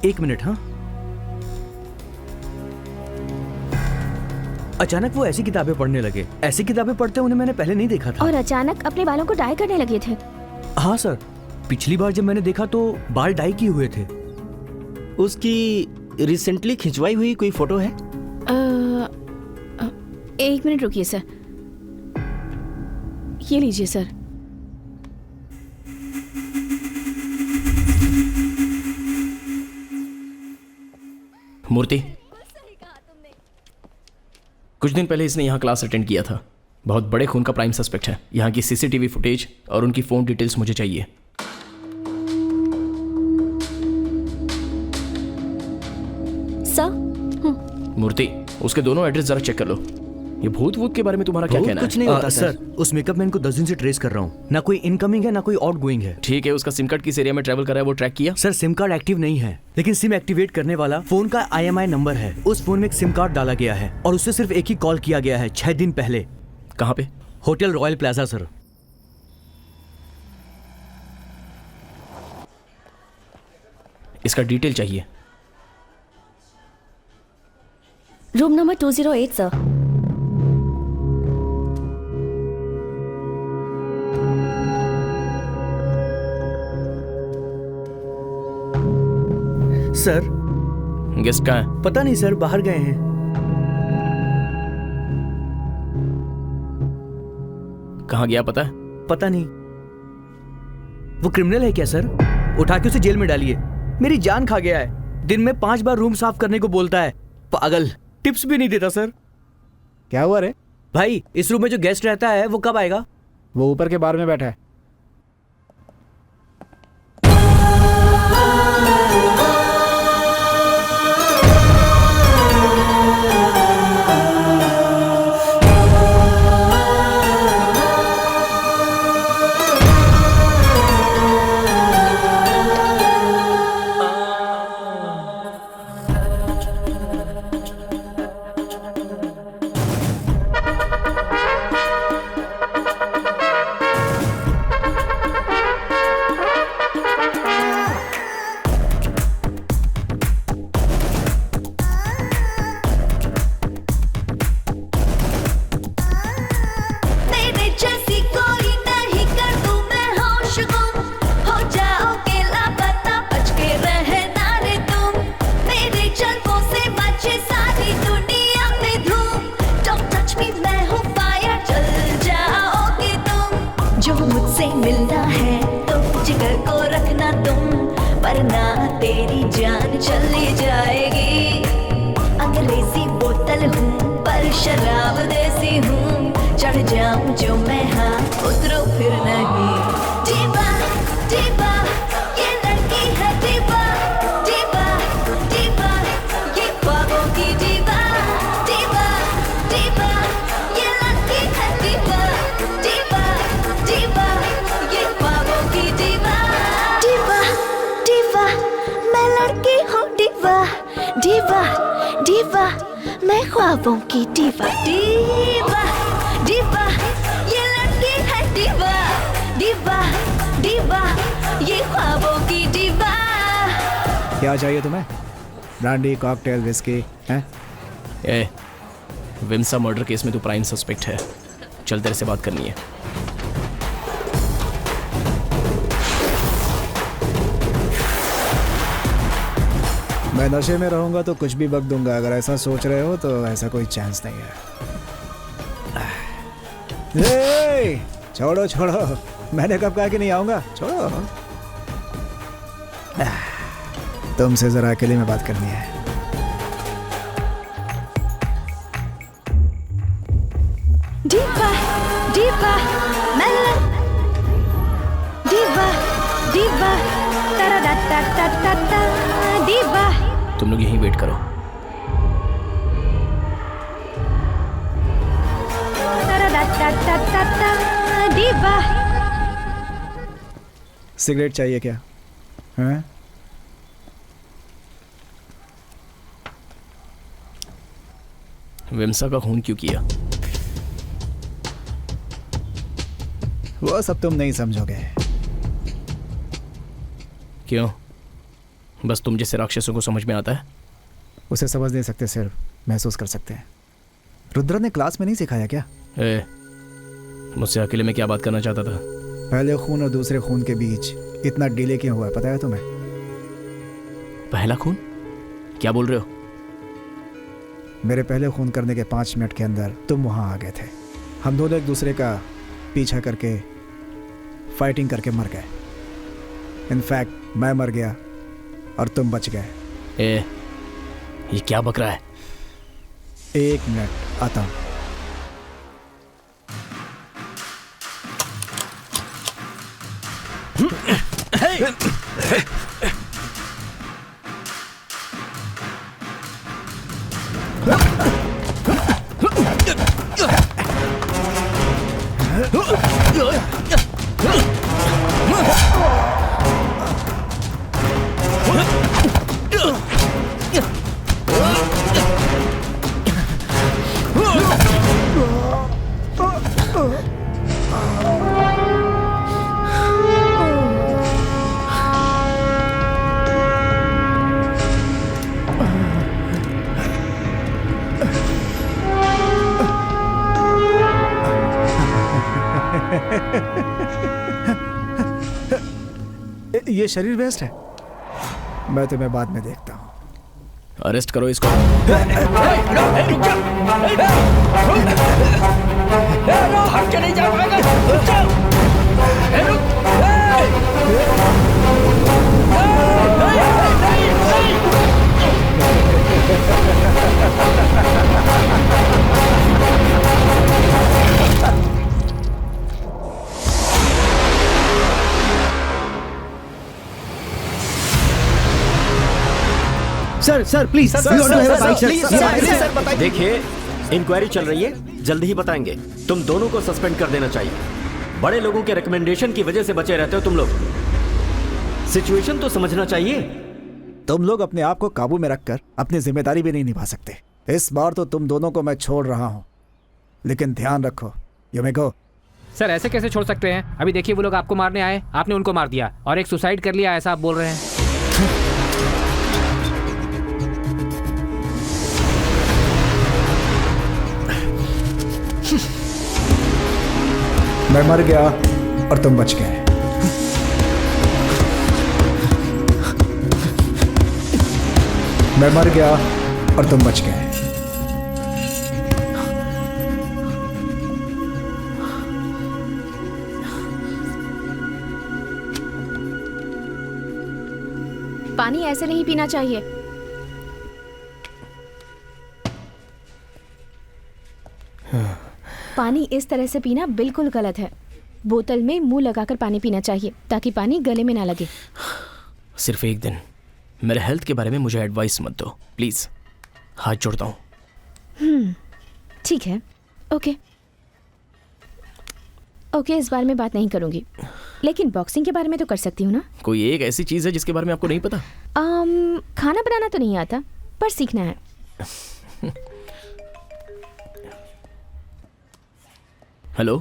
1 मिनट। हाँ, अचानक वो ऐसी किताबें पढ़ने लगे। ऐसी किताबें पढ़ते उन्हें मैंने पहले नहीं देखा था। और अचानक अपने बालों को डाई करने लगे थे। हाँ सर, पिछली बार जब मैंने देखा तो बाल डाई किए हुए थे। उसकी रिसेंटली खिंचवाई हुई कोई फोटो है? 1 मिनट रुकिए सर। ये लीजिए सर। मूर्ति, कुछ दिन पहले इसने यहाँ क्लास अटेंड किया था। बहुत बड़े खून का प्राइम सस्पेक्ट है। यहाँ की सीसीटीवी फुटेज और उनकी फोन डिटेल्स मुझे चाहिए। मूर्ति, उसके दोनों एड्रेस जरा चेक कर लो। ये भूत वूत के बारे में तुम्हारा क्या कहना है? कुछ नहीं होता सर। उस मेकअप मैन को 10 दिन से ट्रेस कर रहा हूँ। ना कोई इनकमिंग है ना कोई आउटगोइंग है। ठीक है, उसका सिम कार्ड किस एरिया में ट्रैवल कर रहा है वो ट्रैक किया? सर, सिम कार्ड एक्टिव नहीं है, लेकिन सिम एक्टिवेट करने वाला फोन का IMI नंबर है। उस फोन में एक सिम कार्ड डाला गया है और उससे सिर्फ एक ही कॉल किया गया है 6 दिन पहले। कहाँ पे? Hotel royal plaza sir. इसका डिटेल चाहिए। Room number 208 sir. Sir, guest कहाँ है? पता नहीं सर, बाहर गए हैं। कहाँ गया पता है? पता नहीं। वो क्रिमिनल है क्या सर? उठा के उसे जेल में डालिए। मेरी जान खा गया है। दिन में 5 बार रूम साफ करने को बोलता है। पागल, टिप्स भी नहीं देता सर। क्या हुआ रे भाई? इस रूम में जो गेस्ट रहता है वो कब आएगा? वो ऊपर के बार में बैठा है। पी जाएगी। अंग्रेजी बोतल हूँ पर शराब देसी हूँ, चढ़ जाऊं जो मैं हाँ उतरो फिर नहीं। दीवा दीवा ये लड़की है दीवा, दीवा दीवा ये ख्वाबों की दीवा, दीवा दीवा ये लड़की है दीवा, दीवा दीवा ये ख्वाबों की दीवा। दीवा दीवा मैं लड़की हूँ दीवा, दीवा दीवा मैं ख्वाबों की दीवा। दीवा दीवा ये लड़की है दीवा, दीवा दीवा ये ख्वाबों की दीवा। क्या चाहिए तुम्हें? ब्रांडी, कॉकटेल, विस्की हैं? ए, विम्सा मर्डर केस में तू प्राइम सस्पेक्ट है। चल तेरे से बात करनी है। मैं नशे में रहूंगा तो कुछ भी बक दूंगा। अगर ऐसा सोच रहे हो तो ऐसा कोई चांस नहीं है। ए, छोड़ो छोड़ो, मैंने कब कहा कि नहीं आऊंगा? छोड़ो, तुमसे जरा अकेले में बात करनी है। दीवा दीवा मैं दीवा दीवा तारा दा ता ता ता ता दीवा। तुम लोग यहीं वेट करो। तारा दा ता ता ता ता दीवा। सिगरेट चाहिए क्या? हैं? विम्सा का खून क्यों किया? वो सब तुम नहीं समझोगे। क्यों? बस तुम जैसे राक्षसों को समझ में आता है? उसे समझ नहीं सकते, सिर्फ महसूस कर सकते हैं। रुद्र ने क्लास में नहीं सिखाया क्या? मुझसे अकेले में क्या बात करना चाहता था? पहले खून और दूसरे खून के बीच इतना डिले क्यों हुआ है, पता है तुम्हें? पहला खून? क्या बोल रहे हो? मेरे पहले खून करने के 5 मिनट के अंदर तुम वहां आ गए थे। हम दोनों एक दूसरे का पीछा करके फाइटिंग करके मर गए। इनफैक्ट मैं मर गया और तुम बच गए। ये क्या बक रहा है? 1 मिनट, आता हूं। ये शरीर वेस्ट है। मैं तुम्हें बाद में देखता हूँ। अरेस्ट करो इसको। हट के नहीं जा पाएगा। सर प्लीज देखिए, इंक्वायरी चल रही है, जल्दी ही बताएंगे। तुम दोनों को सस्पेंड कर देना चाहिए। बड़े लोगों के रिकमेंडेशन की वजह से बचे रहते हो तुम लोग। सिचुएशन तो समझना चाहिए। तुम लोग अपने आप को काबू में रखकर अपनी जिम्मेदारी भी नहीं निभा सकते। इस बार तो तुम दोनों को मैं छोड़ रहा हूं, लेकिन ध्यान रखो। You may go. सर ऐसे कैसे छोड़ सकते हैं? अभी देखिए, वो लोग आपको मारने आए, आपने उनको मार दिया और एक सुसाइड कर लिया, ऐसा आप बोल रहे हैं। मैं मर गया और तुम बच गए। मैं मर गया और तुम बच गए। पानी ऐसे नहीं पीना चाहिए। पानी इस तरह से पीना बिल्कुल गलत है। बोतल में मुंह लगाकर पानी पीना चाहिए ताकि पानी गले में ना लगे। सिर्फ एक दिन मेरे हेल्थ के बारे में मुझे एडवाइस मत दो प्लीज, हाथ जोड़ता हूँ। ठीक है, ओके ओके, इस बारे में बात नहीं करूंगी, लेकिन बॉक्सिंग के बारे में तो कर सकती हूँ ना। कोई एक ऐसी चीज है जिसके बारे में आपको नहीं पता? खाना बनाना तो नहीं आता, पर सीखना है। हेलो,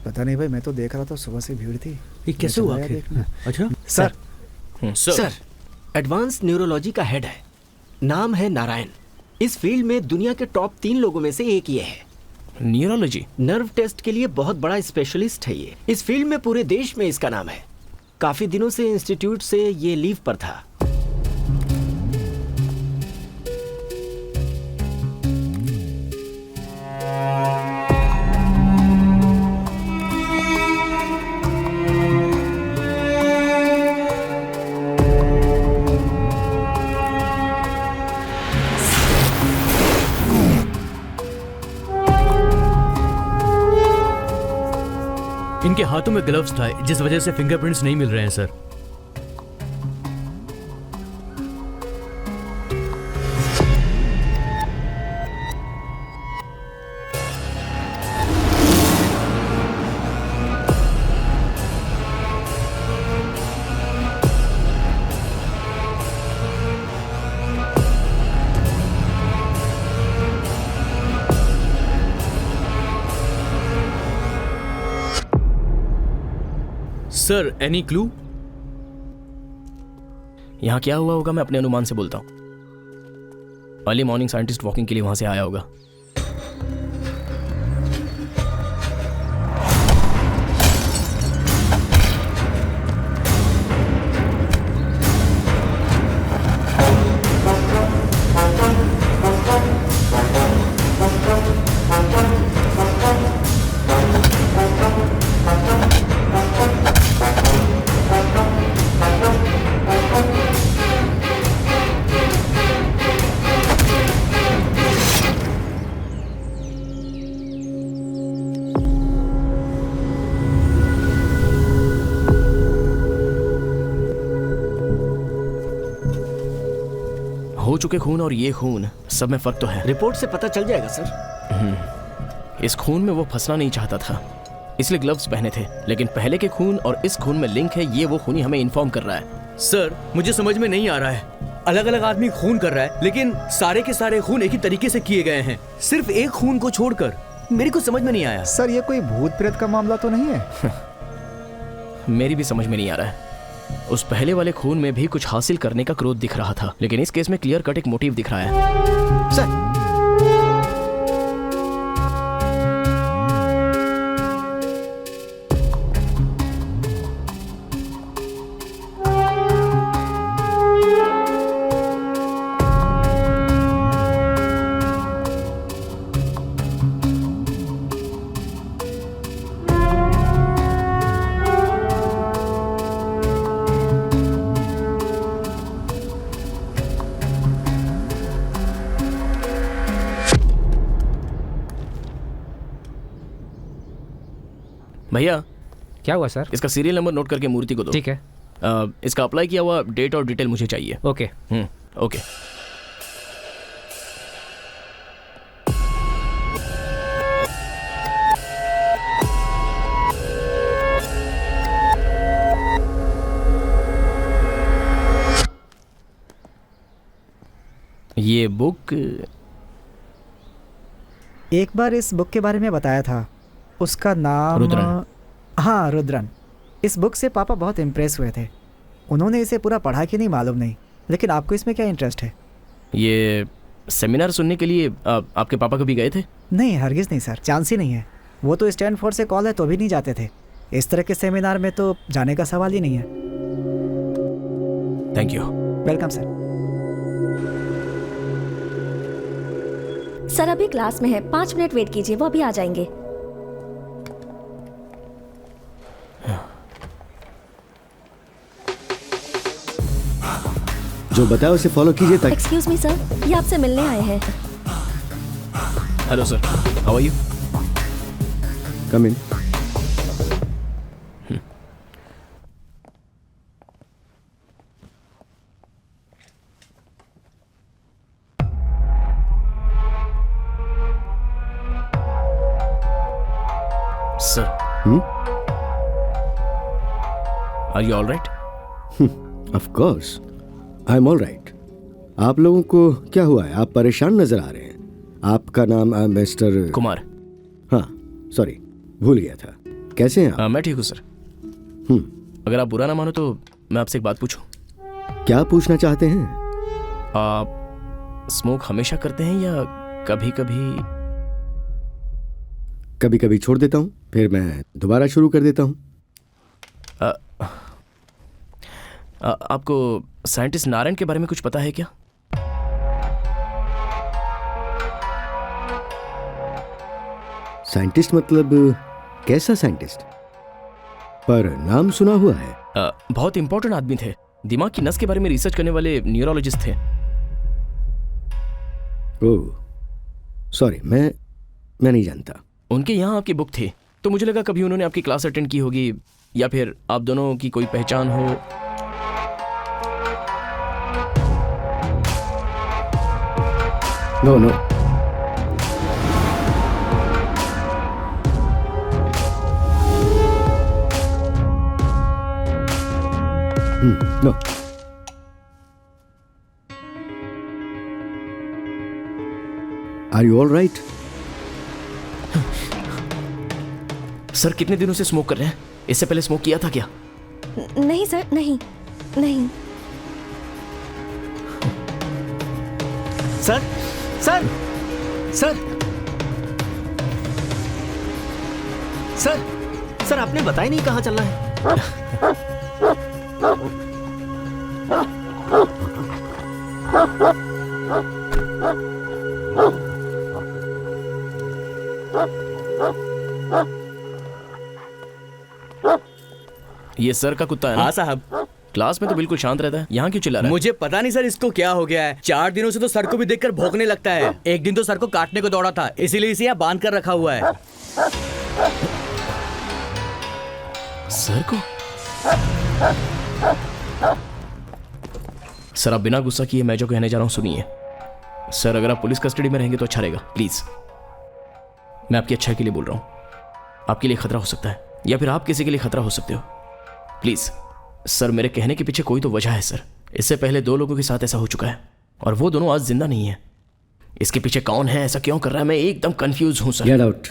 पता नहीं भाई, मैं तो देख रहा था सुबह से भीड़ थी। ये कैसे हुआ आखिर? अच्छा सर, सर एडवांस न्यूरोलॉजी का हेड है, नाम है नारायण। इस फील्ड में दुनिया के टॉप 3 लोगों में से एक ये है। न्यूरोलॉजी नर्व टेस्ट के लिए बहुत बड़ा स्पेशलिस्ट है ये। इस फील्ड में पूरे देश में इसका नाम है। काफी दिनों से इंस्टीट्यूट से ये लीव पर था। इनके हाथों में ग्लव्स था, जिस वजह से फिंगरप्रिंट्स नहीं मिल रहे हैं सर। Sir any clue? यहाँ क्या हुआ होगा मैं अपने अनुमान से बोलता हूँ। अर्ली मॉर्निंग साइंटिस्ट वॉकिंग के लिए वहां से आया होगा। हो चुके खून और ये खून सब में फर्क तो है। रिपोर्ट से पता चल जाएगा सर। इस खून में वो फंसना नहीं चाहता था, इसलिए ग्लव्स पहने थे। लेकिन पहले के खून और इस खून में लिंक है, ये वो खूनी हमें इन्फॉर्म कर रहा है। सर मुझे समझ में नहीं आ रहा है, अलग अलग आदमी खून कर रहा है, लेकिन सारे के सारे खून एक ही तरीके से किए गए हैं, सिर्फ एक खून को छोड़कर। मेरी कुछ समझ में नहीं आया। सर ये कोई भूत प्रेत का मामला तो नहीं है? मेरी भी समझ में नहीं आ रहा है। उस पहले वाले खून में भी कुछ हासिल करने का क्रोध दिख रहा था, लेकिन इस केस में क्लियर कट एक मोटिव दिख रहा है। सर भैया क्या हुआ सर? इसका सीरियल नंबर नोट करके मूर्ति को दो। ठीक है। इसका अप्लाई किया हुआ डेट और डिटेल मुझे चाहिए। ओके। ओके। ये बुक एक बार इस बुक के बारे में बताया था, उसका नाम रुद्रन। हाँ रुद्रन। इस बुक से पापा बहुत इम्प्रेस हुए थे। उन्होंने इसे पूरा पढ़ा कि नहीं मालूम नहीं, लेकिन आपको इसमें क्या इंटरेस्ट है? ये सेमिनार सुनने के लिए आपके पापा कभी गए थे? नहीं हरगिज़ नहीं सर, चांस ही नहीं है। वो तो स्टैनफोर्ड से कॉल है तो भी नहीं जाते थे। इस तरह के सेमिनार में तो जाने का सवाल ही नहीं है। Thank you. Welcome sir. Sir अभी क्लास में है, 5 मिनट वेट कीजिए, वो अभी आ जाएंगे। जो बताया उसे फॉलो कीजिए ताकि। एक्सक्यूज मी सर, ये आपसे मिलने आए हैं। Hello sir, how are you? Come in. Sir, are you all right? Of course I am all right. आप लोगों को क्या हुआ है? आप परेशान नजर आ रहे हैं। आपका नाम मिस्टर कुमार। हाँ सॉरी, भूल गया था। कैसे हैं आप? मैं ठीक हूँ सर। अगर आप बुरा ना मानो तो मैं आपसे एक बात पूछूं? क्या पूछना चाहते हैं? आप स्मोक हमेशा करते हैं या कभी कभी? कभी कभी छोड़ देता हूँ, फिर मैं दोबारा शुरू कर देता हूँ। आपको साइंटिस्ट नारायण के बारे में कुछ पता है क्या? साइंटिस्ट मतलब कैसा साइंटिस्ट? पर नाम सुना हुआ है। बहुत इंपॉर्टेंट आदमी थे। दिमाग की नस के बारे में रिसर्च करने वाले न्यूरोलॉजिस्ट थे। ओह सॉरी, मैं नहीं जानता। उनके यहाँ आपकी बुक थी तो मुझे लगा कभी उन्होंने आपकी क्लास अटेंड की होगी या फिर आप दोनों की कोई पहचान हो। No no, no. Are you all right? Sir कितने दिनों से स्मोक कर रहे हैं? इससे पहले स्मोक किया था क्या? नहीं सर, नहीं नहीं। Sir sir sir sir sir आपने बताया नहीं कहाँ चलना है। ये सर का कुत्ता है ना? हाँ साहब। क्लास में तो बिल्कुल शांत रहता है, यहाँ क्यों चिल्ला रहा है? मुझे पता नहीं सर इसको क्या हो गया है। 4 दिनों से तो सर को भी देखकर भौंकने लगता है। एक दिन तो सर को काटने को दौड़ा था, इसीलिए इसे यहाँ बांध कर रखा हुआ है। सर को? सर आप बिना गुस्सा किए मैं जो कहने जा रहा हूँ सुनिए। सर अगर आप पुलिस कस्टडी में रहेंगे तो अच्छा रहेगा, प्लीज। मैं आपकी अच्छाई के लिए बोल रहा हूँ। आपके लिए खतरा हो सकता है या फिर आप किसी के लिए खतरा हो सकते हो। प्लीज सर, मेरे कहने के पीछे कोई तो वजह है सर। इससे पहले 2 लोगों के साथ ऐसा हो चुका है और वो दोनों आज जिंदा नहीं है। इसके पीछे कौन है, ऐसा क्यों कर रहा है, मैं एकदम कंफ्यूज हूं सर। Get out.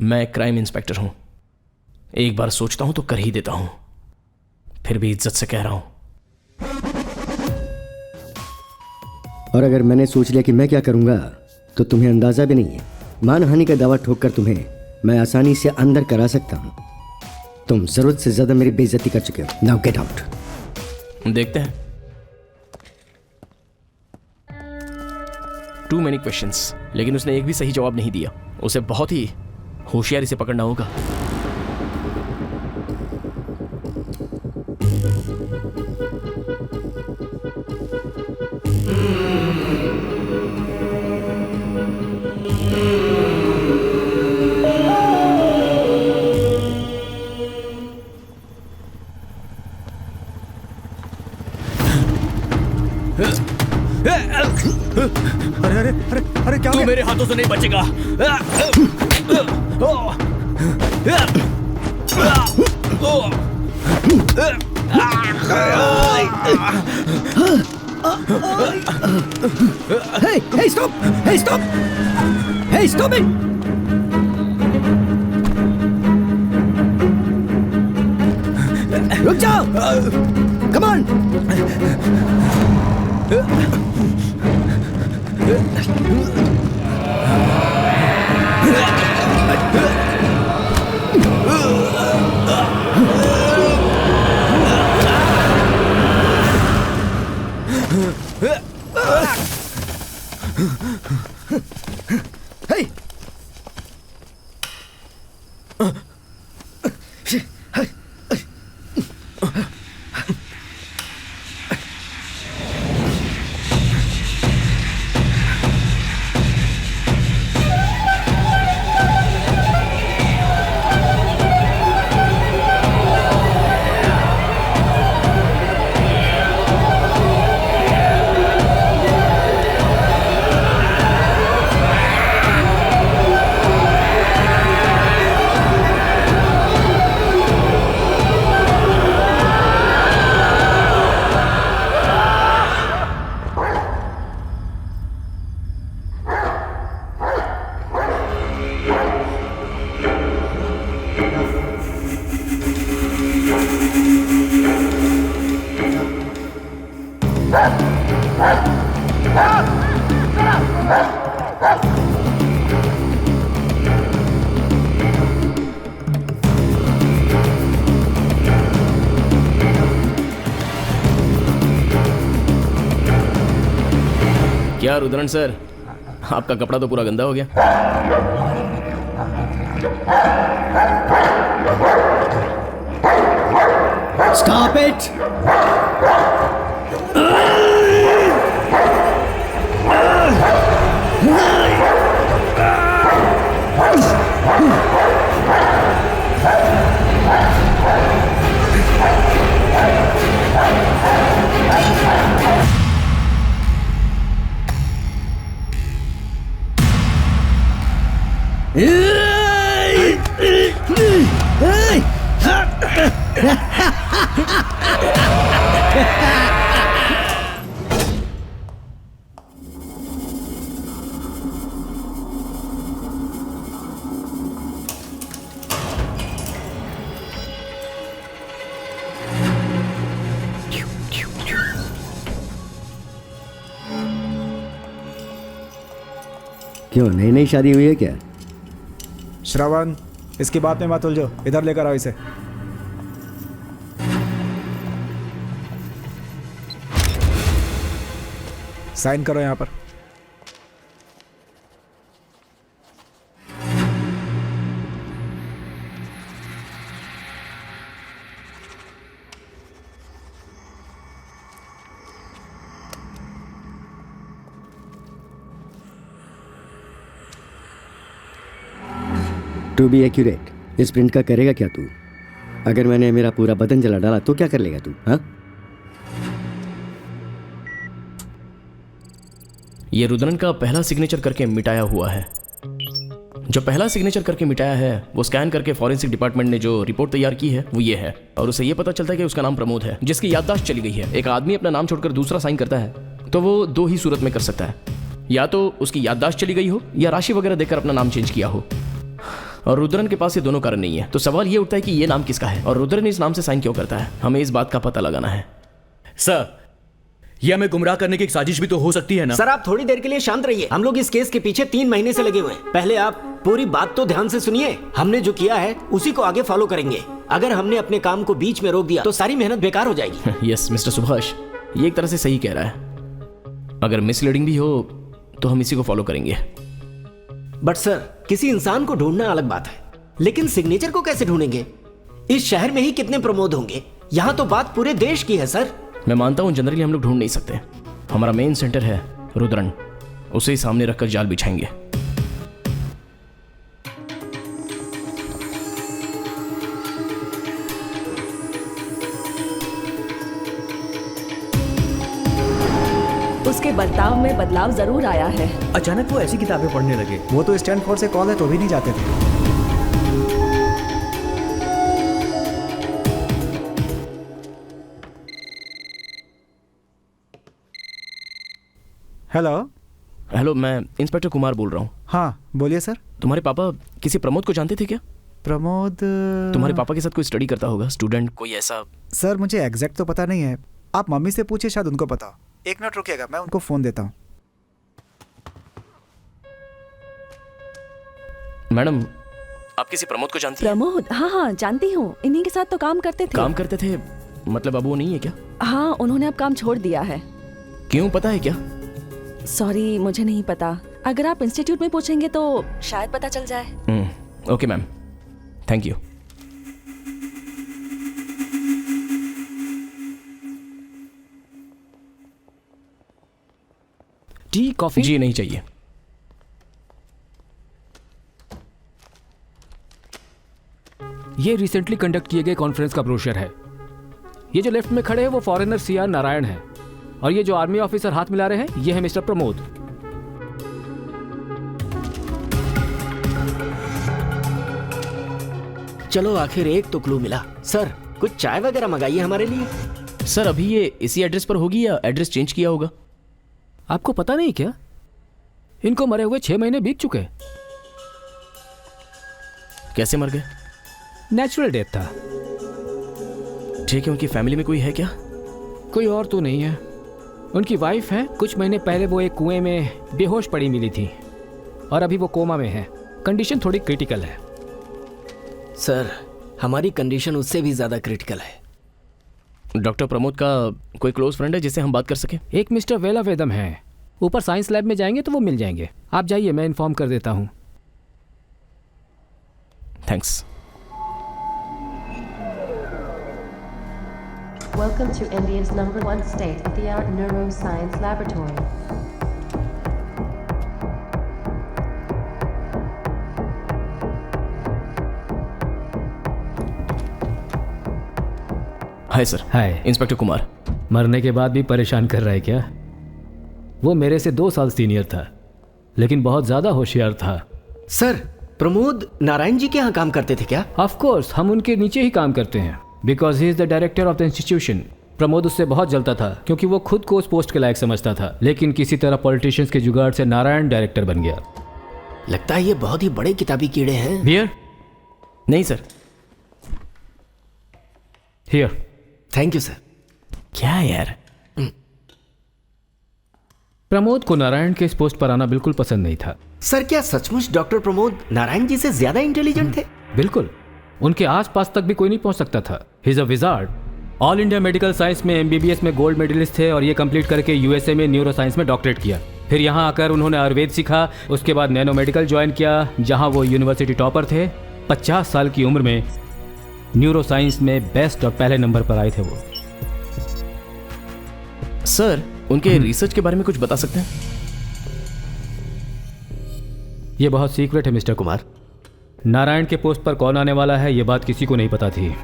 मैं क्राइम इंस्पेक्टर हूं। एक बार सोचता हूं तो कर ही देता हूं, फिर भी इज्जत से कह रहा हूं। और अगर मैंने सोच लिया कि मैं क्या करूंगा तो तुम्हें अंदाजा भी नहीं है। मानहानि का दावा ठोककर तुम्हें मैं आसानी से अंदर करा सकता हूं। तुम जरूरत से ज्यादा मेरी बेइज्जती कर चुके हो। Now get out. देखते हैं। टू मेनी क्वेश्चंस, लेकिन उसने एक भी सही जवाब नहीं दिया। उसे बहुत ही होशियारी से पकड़ना होगा। अरे अरे अरे अरे क्या? तू मेरे हाथों से नहीं बचेगा। Hey, stop! Hey, stop! Hey, stop it! रुक जाओ! Come on! क्या रुद्रन सर, आपका कपड़ा तो पूरा गंदा हो गया। Stop it! क्यों, नई नई शादी हुई है क्या? श्रवण, इसकी बात में मत उलझो, इधर लेकर आओ इसे। साइन करो यहां पर। टू बी एक्यूरेट, इस प्रिंट का करेगा क्या तू? अगर मैंने मेरा पूरा बदन जला डाला तो क्या कर लेगा तू? हाँ, ये रुद्रन का पहला सिग्नेचर करके मिटाया हुआ है। जो पहला सिग्नेचर करके मिटाया है वो स्कैन करके फॉरेंसिक डिपार्टमेंट ने जो रिपोर्ट तैयार की है वो ये है, और उसे ये पता चलता है कि उसका नाम प्रमोद है, जिसकी याददाश्त चली गई है। एक आदमी अपना नाम छोड़कर दूसरा साइन करता है तो वो दो ही सूरत में कर सकता है, या तो उसकी याददाश्त चली गई हो या राशि वगैरह देकर अपना नाम चेंज किया हो, और रुद्रन के पास ये दोनों कारण नहीं है। तो सवाल ये उठता है कि ये नाम किसका है और रुद्रन इस नाम से साइन क्यों करता है। हमें इस बात का पता लगाना है। सर, ये हमें गुमराह करने की एक साजिश भी तो हो सकती है ना? सर, आप थोड़ी देर के लिए शांत रहिए। हम लोग इस केस के पीछे 3 महीने से लगे हुए हैं। पहले आप पूरी बात तो ध्यान से सुनिए। हमने जो किया है उसी को आगे फॉलो करेंगे। अगर हमने अपने काम को बीच में रोक दिया तो सारी मेहनत बेकार हो जाएगी। यस मिस्टर सुभाष, ये एक तरह से सही कह रहा है। अगर मिसलीडिंग भी हो तो हम इसी को फॉलो करेंगे। बट सर, किसी इंसान को ढूंढना अलग बात है, लेकिन सिग्नेचर को कैसे ढूंढेंगे? इस शहर में ही कितने प्रमोद होंगे? यहाँ तो बात पूरे देश की है सर। मैं मानता हूँ जनरली हम लोग ढूंढ नहीं सकते। हमारा मेन सेंटर है रुद्रन, उसे ही सामने रखकर जाल बिछाएंगे। उसके बर्ताव में बदलाव जरूर आया है। अचानक वो ऐसी किताबें पढ़ने लगे। वो तो स्टैनफोर्ड से कॉल है तो भी नहीं जाते थे। हेलो हेलो, मैं इंस्पेक्टर कुमार बोल रहा हूँ। हाँ बोलिए सर। तुम्हारे पापा किसी प्रमोद को जानते थे क्या? प्रमोद तुम्हारे पापा के साथ कोई स्टडी करता होगा, स्टूडेंट कोई ऐसा? सर मुझे एग्जैक्ट तो पता नहीं है, आप मम्मी से पूछिए, शायद उनको पता हो। 1 मिनट रुकिएगा, मैं उनको फोन देता हूँ। मैडम, आप किसी प्रमोद को जानती हैं? प्रमोद? हाँ हाँ जानती हूँ, इन्हीं के साथ तो काम करते थे। काम करते थे मतलब अब वो नहीं है क्या? हाँ, उन्होंने अब काम छोड़ दिया है। क्यों, पता है क्या? सॉरी, मुझे नहीं पता। अगर आप इंस्टीट्यूट में पूछेंगे तो शायद पता चल जाए। Okay ma'am, thank you. Tea, coffee? जी नहीं चाहिए। ये रिसेंटली कंडक्ट किए गए कॉन्फ्रेंस का ब्रोशर है। ये जो लेफ्ट में खड़े हैं वो फॉरेनर सीआर नारायण है, और ये जो आर्मी ऑफिसर हाथ मिला रहे हैं ये है मिस्टर प्रमोद। चलो आखिर एक तो क्लू मिला। सर, कुछ चाय वगैरह मंगाइए हमारे लिए। सर, अभी ये इसी एड्रेस पर होगी या एड्रेस चेंज किया होगा? आपको पता नहीं क्या? इनको मरे हुए 6 महीने बीत चुके। कैसे मर गए? नेचुरल डेथ था। ठीक है, उनकी फैमिली में कोई है क्या? कोई और तो नहीं है। उनकी वाइफ है, कुछ महीने पहले वो एक कुएं में बेहोश पड़ी मिली थी, और अभी वो कोमा में है। कंडीशन थोड़ी क्रिटिकल है। सर, हमारी कंडीशन उससे भी ज्यादा क्रिटिकल है। डॉक्टर प्रमोद का कोई क्लोज फ्रेंड है जिससे हम बात कर सकें? एक मिस्टर वेला वेदम है, ऊपर साइंस लैब में जाएंगे तो वो मिल जाएंगे। आप जाइए, मैं इन्फॉर्म कर देता हूँ। Thanks. Welcome to India's #1 state-of-the-art neuroscience laboratory. Hi sir. Hi. Inspector Kumar. मरने के बाद भी परेशान कर रहा है क्या? वो मेरे से 2 साल सीनियर था, लेकिन बहुत ज्यादा होशियार था। सर, प्रमोद नारायण जी के यहाँ काम करते थे क्या? ऑफ कोर्स, हम उनके नीचे ही काम करते हैं, because he is the director of the institution. Pramod उससे बहुत जलता था क्योंकि वो खुद को उस पोस्ट के लायक समझता था, लेकिन किसी तरह पॉलिटिशियंस के जुगाड़ से नारायण डायरेक्टर बन गया। लगता है ये बहुत ही बड़े किताबी कीड़े हैं। बियर? नहीं sir. Here. Thank you sir. क्या यार? प्रमोद को नारायण के इस पोस्ट पर आना बिल्कुल पसंद नहीं था। सर, क्या सचमुच डॉक्टर प्रमोद नारायण जी से ज्यादा इंटेलिजेंट थे? बिल्कुल, उनके आसपास तक भी कोई नहीं पहुंच सकता था। He is a wizard. All India medical science में एमबीबीएस में गोल्ड मेडलिस्ट थे और ये कंप्लीट करके यूएसए में न्यूरो साइंस में डॉक्टरेट किया। फिर यहाँ आकर उन्होंने आयुर्वेद सीखा, उसके बाद नैनो मेडिकल ज्वाइन किया जहाँ वो यूनिवर्सिटी टॉपर थे। 50 साल की उम्र में न्यूरो साइंस में बेस्ट और पहले नंबर पर आए थे वो। सर, उनके रिसर्च के बारे में कुछ बता सकते हैं? ये बहुत सीक्रेट है मिस्टर कुमार। नारायण के पोस्ट पर कौन आने वाला है ये बात किसी को नहीं पता थी।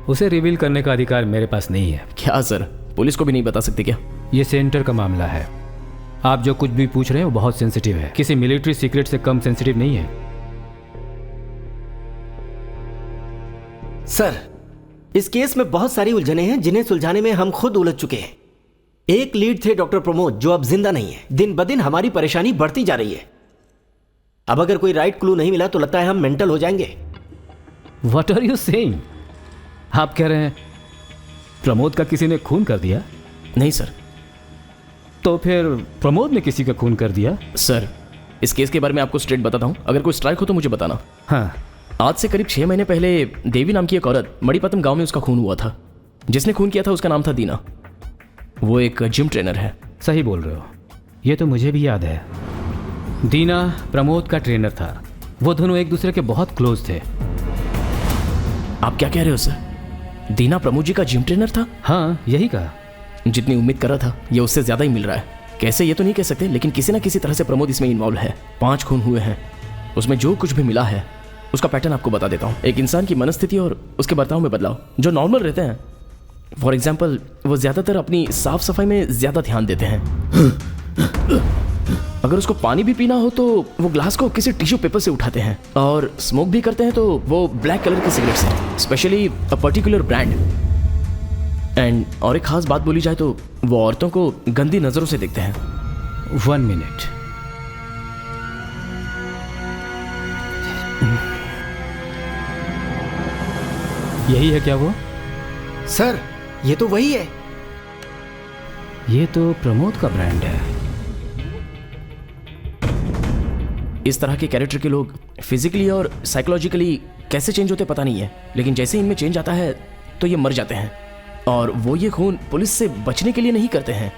उसे रिवील करने का अधिकार मेरे पास नहीं है। क्या सर, पुलिस को भी नहीं बता सकते क्या? ये सेंटर का मामला है। आप जो कुछ भी पूछ रहे हैं वो बहुत सेंसिटिव है, किसी मिलिट्री सीक्रेट से कम सेंसिटिव नहीं है। सर, इस केस में बहुत सारी उलझने हैं जिन्हें सुलझाने में हम खुद उलझ चुके हैं। एक लीड थे डॉक्टर प्रमोद, जो अब जिंदा नहीं है। दिन ब दिन हमारी परेशानी बढ़ती जा रही है। अब अगर कोई राइट क्लू नहीं मिला तो लगता है हम मेंटल हो जाएंगे। What are you saying? आप कह रहे हैं प्रमोद का किसी ने खून कर दिया? नहीं सर। तो फिर प्रमोद ने किसी का खून कर दिया? सर, इस केस के बारे में आपको स्ट्रेट बताता हूं, अगर कोई स्ट्राइक हो तो मुझे बताना। हाँ। आज से करीब 6 महीने पहले देवी नाम की एक औरत, मणिपतम गांव में उसका खून हुआ था। जिसने खून किया था उसका नाम था दीना। वो एक जिम ट्रेनर है। सही बोल रहे हो, ये तो मुझे भी याद है। दीना प्रमोद का ट्रेनर था। वो दोनों एक दूसरे के बहुत क्लोज थे। आप क्या कह रहे हो सर? दीना प्रमोद जी का जिम ट्रेनर था? हाँ, यही कहा। जितनी उम्मीद कर रहा था ये उससे ज्यादा ही मिल रहा है। कैसे ये तो नहीं कह सकते, लेकिन किसी ना किसी तरह से प्रमोद इसमें इन्वॉल्व है। 5 खून हुए हैं। उसमें जो कुछ भी मिला है उसका पैटर्न आपको बता देता हूँ। एक इंसान की मनस्थिति और उसके बर्ताव में बदलाव जो नॉर्मल रहते हैं। फॉर एग्जाम्पल, वो ज्यादातर अपनी साफ सफाई में ज्यादा ध्यान देते हैं। अगर उसको पानी भी पीना हो तो वो ग्लास को किसी टिश्यू पेपर से उठाते हैं। और स्मोक भी करते हैं तो वो ब्लैक कलर के सिगरेट्स हैं, specially a particular brand. And और एक खास बात बोली जाए तो वो औरतों को गंदी नजरों से देखते हैं। 1 मिनट। यही है क्या वो? सर, ये तो वही है। ये तो प्रमोद का ब्रांड है। इस तरह के कैरेक्टर के लोग फिजिकली और साइकोलॉजिकली कैसे चेंज होते पता नहीं है, लेकिन जैसे इनमें चेंज आता है तो ये मर जाते हैं। और वो ये खून पुलिस से बचने के लिए नहीं करते हैं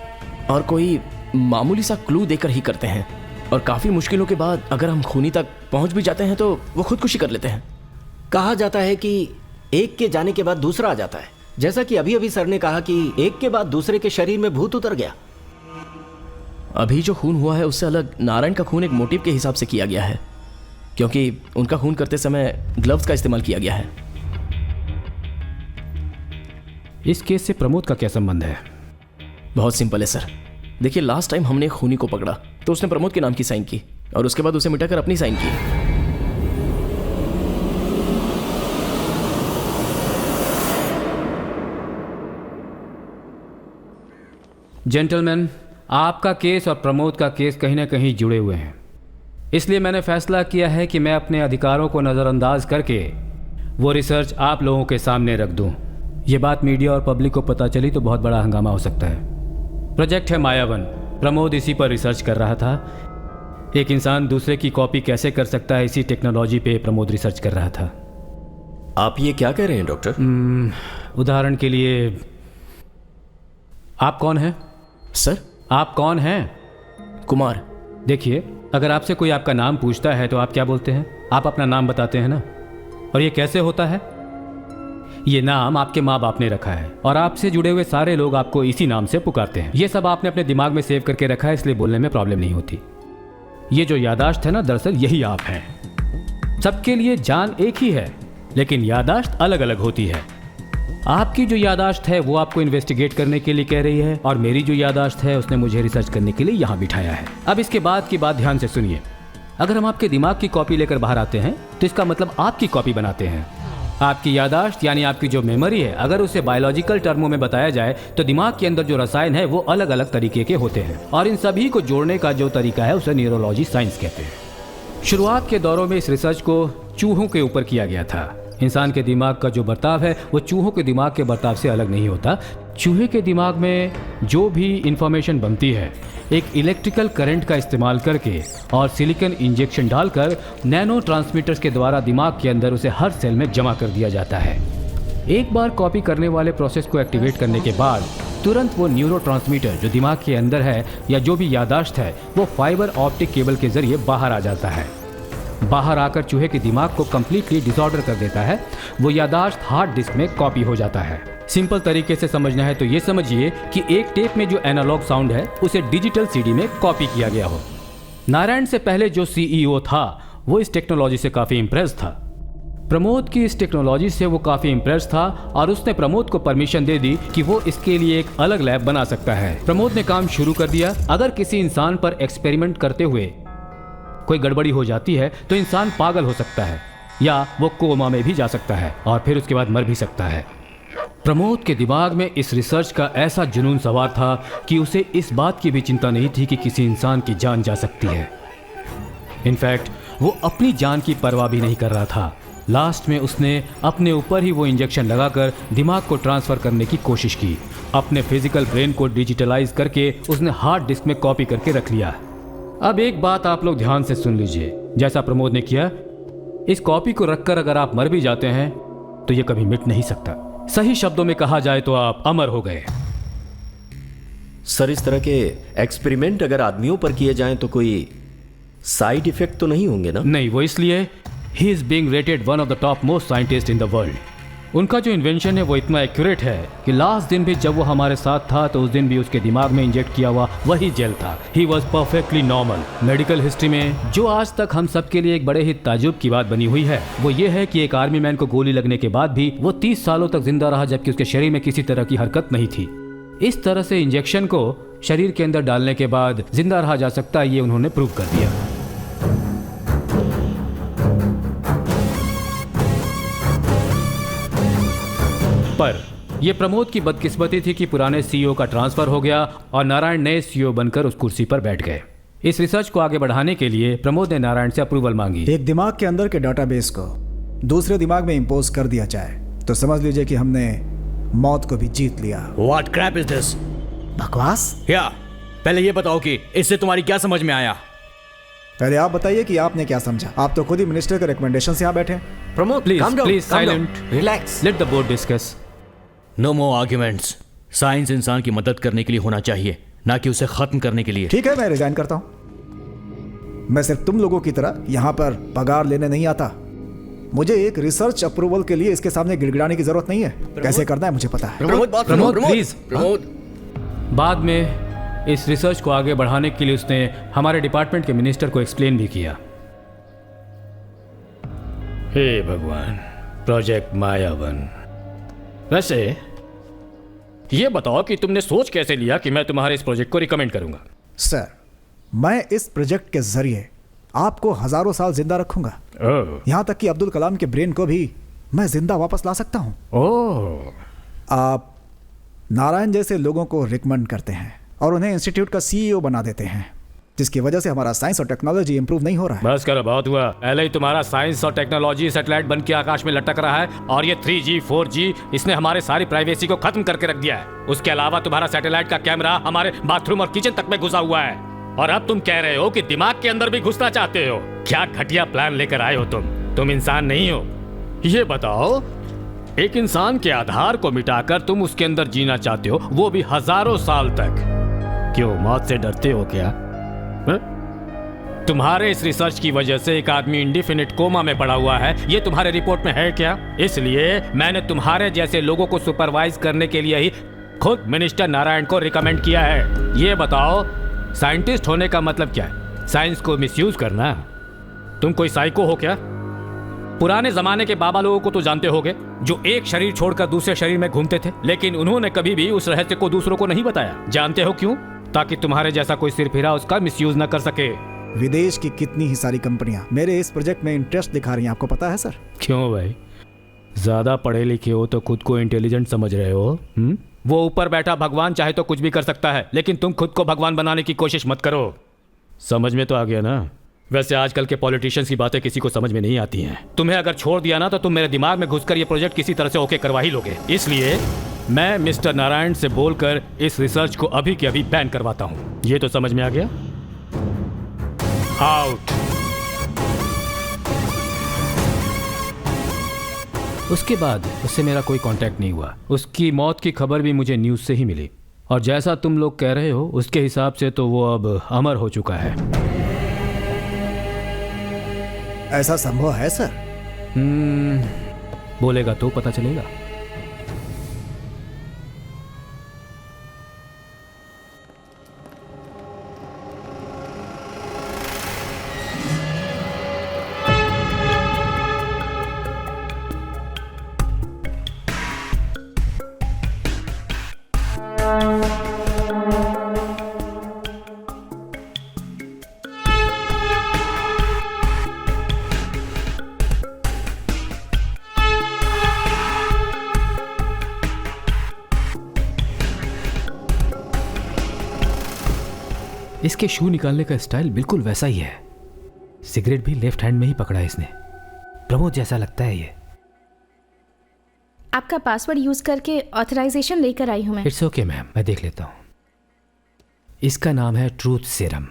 और कोई मामूली सा क्लू देकर ही करते हैं। और काफ़ी मुश्किलों के बाद अगर हम खूनी तक पहुंच भी जाते हैं तो वो खुदकुशी कर लेते हैं। कहा जाता है कि एक के जाने के बाद दूसरा आ जाता है। जैसा कि अभी अभी सर ने कहा कि एक के बाद दूसरे के शरीर में भूत उतर गया। अभी जो खून हुआ है उससे अलग नारायण का खून एक मोटिव के हिसाब से किया गया है, क्योंकि उनका खून करते समय ग्लव्स का इस्तेमाल किया गया है। इस केस से प्रमोद का क्या संबंध है? बहुत सिंपल है सर। देखिए, लास्ट टाइम हमने खूनी को पकड़ा तो उसने प्रमोद के नाम की साइन की और उसके बाद उसे मिटाकर अपनी साइन की। जेंटलमैन, आपका केस और प्रमोद का केस कहीं ना कहीं जुड़े हुए हैं। इसलिए मैंने फैसला किया है कि मैं अपने अधिकारों को नज़रअंदाज करके वो रिसर्च आप लोगों के सामने रख दूं। ये बात मीडिया और पब्लिक को पता चली तो बहुत बड़ा हंगामा हो सकता है। प्रोजेक्ट है मायावन। प्रमोद इसी पर रिसर्च कर रहा था। एक इंसान दूसरे की कॉपी कैसे कर सकता है, इसी टेक्नोलॉजी पे प्रमोद रिसर्च कर रहा था। आप ये क्या कह रहे हैं डॉक्टर? उदाहरण के लिए, आप कौन हैं? सर, आप कौन हैं? कुमार। देखिए, अगर आपसे कोई आपका नाम पूछता है तो आप क्या बोलते हैं? आप अपना नाम बताते हैं ना। और ये कैसे होता है? ये नाम आपके माँ बाप ने रखा है और आपसे जुड़े हुए सारे लोग आपको इसी नाम से पुकारते हैं। ये सब आपने अपने दिमाग में सेव करके रखा है, इसलिए बोलने में प्रॉब्लम नहीं होती। ये जो यादाश्त है ना, दरअसल यही आप हैं। सबके लिए जान एक ही है, लेकिन यादाश्त अलग अलग होती है। आपकी जो यादाश्त है वो आपको इन्वेस्टिगेट करने के लिए कह रही है, और मेरी जो यादाश्त है उसने मुझे रिसर्च करने के लिए यहाँ बिठाया है। अब इसके बाद की बात ध्यान से सुनिए। अगर हम आपके दिमाग की कॉपी लेकर बाहर आते हैं तो इसका मतलब आपकी कॉपी बनाते हैं। आपकी यादाश्त यानी आपकी जो मेमोरी है, अगर उसे बायोलॉजिकल टर्मों में बताया जाए तो दिमाग के अंदर जो रसायन है वो अलग अलग तरीके के होते हैं, और इन सभी को जोड़ने का जो तरीका है उसे न्यूरोलॉजी साइंस कहते हैं। शुरुआत के दौरों में इस रिसर्च को चूहों के ऊपर किया गया था। इंसान के दिमाग का जो बर्ताव है वो चूहों के दिमाग के बर्ताव से अलग नहीं होता। चूहे के दिमाग में जो भी इंफॉर्मेशन बनती है एक इलेक्ट्रिकल करंट का इस्तेमाल करके और सिलिकॉन इंजेक्शन डालकर नैनो ट्रांसमीटर्स के द्वारा दिमाग के अंदर उसे हर सेल में जमा कर दिया जाता है। एक बार कॉपी करने वाले प्रोसेस को एक्टिवेट करने के बाद तुरंत वो न्यूरोट्रांसमीटर जो दिमाग के अंदर है या जो भी यादाश्त है वो फाइबर ऑप्टिक केबल के जरिए बाहर आ जाता है। बाहर आकर चूहे के दिमाग को कंप्लीटली डिसऑर्डर कर देता है। वो यादाश्त हार्ड डिस्क में कॉपी हो जाता है। सिंपल तरीके से समझना है तो ये समझिए कि एक टेप में जो एनालॉग साउंड है उसे डिजिटल सीडी में कॉपी किया गया हो। नारायण से पहले जो सीईओ था वो इस टेक्नोलॉजी से काफ़ी इम्प्रेस था। प्रमोद की इस टेक्नोलॉजी से वो काफ़ी इम्प्रेस था और उसने प्रमोद को परमिशन दे दी कि वो इसके लिए एक अलग लैब बना सकता है। प्रमोद ने काम शुरू कर दिया। अगर किसी इंसान पर एक्सपेरिमेंट करते हुए कोई गड़बड़ी हो जाती है तो इंसान पागल हो सकता है या वो कोमा में भी जा सकता है और फिर उसके बाद मर भी सकता है। प्रमोद के दिमाग में इस रिसर्च का ऐसा जुनून सवार था कि उसे इस बात की भी चिंता नहीं थी कि किसी इंसान की जान जा सकती है। इनफैक्ट वो अपनी जान की परवाह भी नहीं कर रहा था। लास्ट में उसने अपने ऊपर ही वो इंजेक्शन लगाकर दिमाग को ट्रांसफ़र करने की कोशिश की। अपने फिजिकल ब्रेन को डिजिटलाइज करके उसने हार्ड डिस्क में कॉपी करके रख लिया। अब एक बात आप लोग ध्यान से सुन लीजिए। जैसा प्रमोद ने किया, इस कॉपी को रखकर अगर आप मर भी जाते हैं तो ये कभी मिट नहीं सकता। सही शब्दों में कहा जाए तो आप अमर हो गए। सर, इस तरह के एक्सपेरिमेंट अगर आदमियों पर किए जाएं तो कोई साइड इफेक्ट तो नहीं होंगे ना? नहीं, वो इसलिए he is being rated one of the top most scientist in the world. उनका जो इन्वेंशन है वो इतना एक्यूरेट है कि लास्ट दिन भी जब वो हमारे साथ था तो उस दिन भी उसके दिमाग में इंजेक्ट किया हुआ वही जेल था। He was perfectly normal. Medical history में जो आज तक हम सब के लिए एक बड़े ही ताजुब की बात बनी हुई है वो ये है कि एक आर्मी मैन को गोली लगने के बाद भी वो 30 सालों तक जिंदा रहा, जबकि उसके शरीर में किसी तरह की हरकत नहीं थी। इस तरह से इंजेक्शन को शरीर के अंदर डालने के बाद जिंदा रहा जा सकता है, ये उन्होंने प्रूव कर दिया। पर यह प्रमोद की बदकिस्मती थी कि पुराने सीईओ का ट्रांसफर हो गया और नारायण नए सीईओ बनकर उस कुर्सी पर बैठ गए। इस रिसर्च को आगे बढ़ाने के लिए प्रमोद ने नारायण से अप्रूवल मांगी। एक दिमाग के अंदर के डाटाबेस को दूसरे दिमाग में इंपोज कर दिया जाए तो समझ लीजिए कि हमने मौत को भी जीत लिया। What crap is this? बकवास? पहले ये बताओ कि इससे तुम्हारी क्या समझ में आया? पहले आप बताइए कि आपने क्या समझा। आप तो खुद ही मिनिस्टर के रिकमेंडेशन से यहाँ बैठे। Pramod, please silent, relax, let the board discuss. No more arguments. Science इंसान की मदद करने के लिए होना चाहिए, ना कि उसे खत्म करने के लिए। ठीक है, मैं रिजाइन करता हूं। मैं सिर्फ तुम लोगों की तरह यहां पर पगार लेने नहीं आता। मुझे एक रिसर्च अप्रूवल के लिए इसके सामने गिड़गिड़ाने की जरूरत नहीं है। कैसे करना है मुझे पता है। प्रमोद प्लीज। बाद में इस रिसर्च को आगे बढ़ाने के लिए उसने हमारे डिपार्टमेंट के मिनिस्टर को एक्सप्लेन भी किया। हे भगवान, प्रोजेक्ट मायावन। वैसे ये बताओ कि तुमने सोच कैसे लिया कि मैं तुम्हारे इस प्रोजेक्ट को रिकमेंड करूंगा? सर, मैं इस प्रोजेक्ट के जरिए आपको हजारों साल जिंदा रखूंगा। यहां तक कि अब्दुल कलाम के ब्रेन को भी मैं जिंदा वापस ला सकता हूं। आप नारायण जैसे लोगों को रिकमेंड करते हैं और उन्हें इंस्टीट्यूट का सीईओ बना देते हैं, जिसकी वजह से हमारा साइंस और टेक्नोलॉजी इंप्रूव नहीं हो रहा है। बस करो, बहुत हुआ। पहले ही तुम्हारा साइंस और टेक्नोलॉजी सैटेलाइट बन के आकाश में लटक रहा है और ये 3G 4G इसने हमारे सारी प्राइवेसी को खत्म करके रख दिया है। उसके अलावा तुम्हारा सैटेलाइट का कैमरा हमारे बाथरूम और किचन तक में घुसा हुआ है और अब तुम कह रहे हो कि दिमाग के अंदर भी घुसना चाहते हो। क्या घटिया प्लान लेकर आए हो तुम इंसान नहीं हो। ये बताओ, एक इंसान के आधार को मिटाकर तुम उसके अंदर जीना चाहते हो, वो भी हजारों साल तक। क्यों, मौत से डरते हो क्या? हाँ? तुम्हारे इस रिसर्च की वजह से एक आदमी इंडिफिनिट कोमा में पड़ा हुआ है, ये तुम्हारे रिपोर्ट में है क्या? इसलिए मैंने तुम्हारे जैसे लोगों को सुपरवाइज करने के लिए ही खुद मिनिस्टर नारायण को रिकमेंड किया है। ये बताओ, साइंटिस्ट होने का मतलब क्या है? साइंस को मिसयूज करना? तुम कोई साइको हो क्या? पुराने जमाने के बाबा लोगों को तो जानते होगे, जो एक शरीर छोड़कर दूसरे शरीर में घूमते थे, लेकिन उन्होंने कभी भी उस रहस्य को दूसरों को नहीं बताया। जानते हो क्यों? ताकि तुम्हारे जैसा कोई सिरफिरा उसका मिसयूज न कर सके। विदेश की कितनी ही सारी कंपनियां मेरे इस प्रोजेक्ट में इंटरेस्ट दिखा रही हैं, आपको पता है सर? क्यों भाई, ज्यादा पढ़े लिखे हो तो खुद को इंटेलिजेंट समझ रहे हो? वो ऊपर बैठा भगवान चाहे तो कुछ भी कर सकता है, लेकिन तुम खुद को भगवान बनाने की कोशिश मत करो। समझ में तो आ गया ना? वैसे आजकल के पॉलिटिशियंस की बातें किसी को समझ में नहीं आती हैं। तुम्हें अगर छोड़ दिया ना तो तुम मेरे दिमाग में घुसकर ये प्रोजेक्ट किसी तरह से ओके करवा ही लोगे। इसलिए मैं मिस्टर नारायण से बोलकर इस रिसर्च को अभी के अभी बैन करवाता हूं। ये तो समझ में आ गया? आउट। उसके बाद उससे मेरा कोई कांटेक्ट नहीं हुआ। उसकी मौत की खबर भी मुझे न्यूज़ से ही मिली, और जैसा तुम लोग कह रहे हो उसके हिसाब से तो वो अब अमर हो चुका है। ऐसा संभव है सर? बोलेगा तो पता चलेगा। इसके शू निकालने का स्टाइल बिल्कुल वैसा ही है। सिगरेट भी लेफ्ट हैंड में ही पकड़ा है इसने। प्रमोद जैसा लगता है ये। आपका पासवर्ड यूज करके ऑथराइजेशन लेकर आई हूं मैं। इट्स ओके मैम, मैं देख लेता हूं। इसका नाम है ट्रूथ सीरम।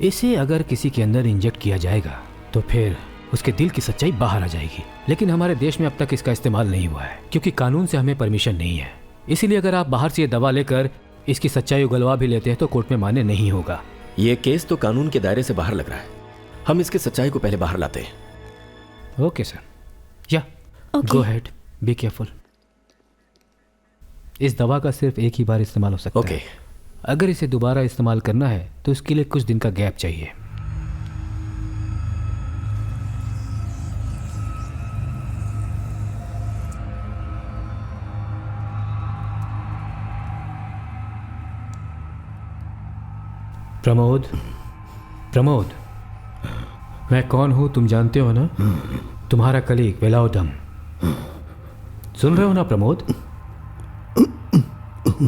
इसे अगर किसी के अंदर इंजेक्ट किया जाएगा तो फिर उसके दिल की सच्चाई बाहर आ जाएगी। लेकिन हमारे देश में अब तक इसका इस्तेमाल नहीं हुआ है, क्योंकि कानून से हमें परमिशन नहीं है। इसीलिए अगर आप बाहर से ये दवा लेकर इसकी सच्चाई उगलवा भी लेते हैं तो कोर्ट में मान्य नहीं होगा। ये केस तो कानून के दायरे से बाहर लग रहा है। हम इसकी सच्चाई को पहले बाहर लाते हैं। ओके सर, या गो हेड, बी केयरफुल। इस दवा का सिर्फ एक ही बार इस्तेमाल हो सकता है। अगर इसे दोबारा इस्तेमाल करना है तो इसके लिए कुछ दिन का गैप चाहिए। प्रमोद, प्रमोद, मैं कौन हूं तुम जानते हो ना? तुम्हारा कलीग वेलाउडम। सुन रहे हो ना प्रमोद?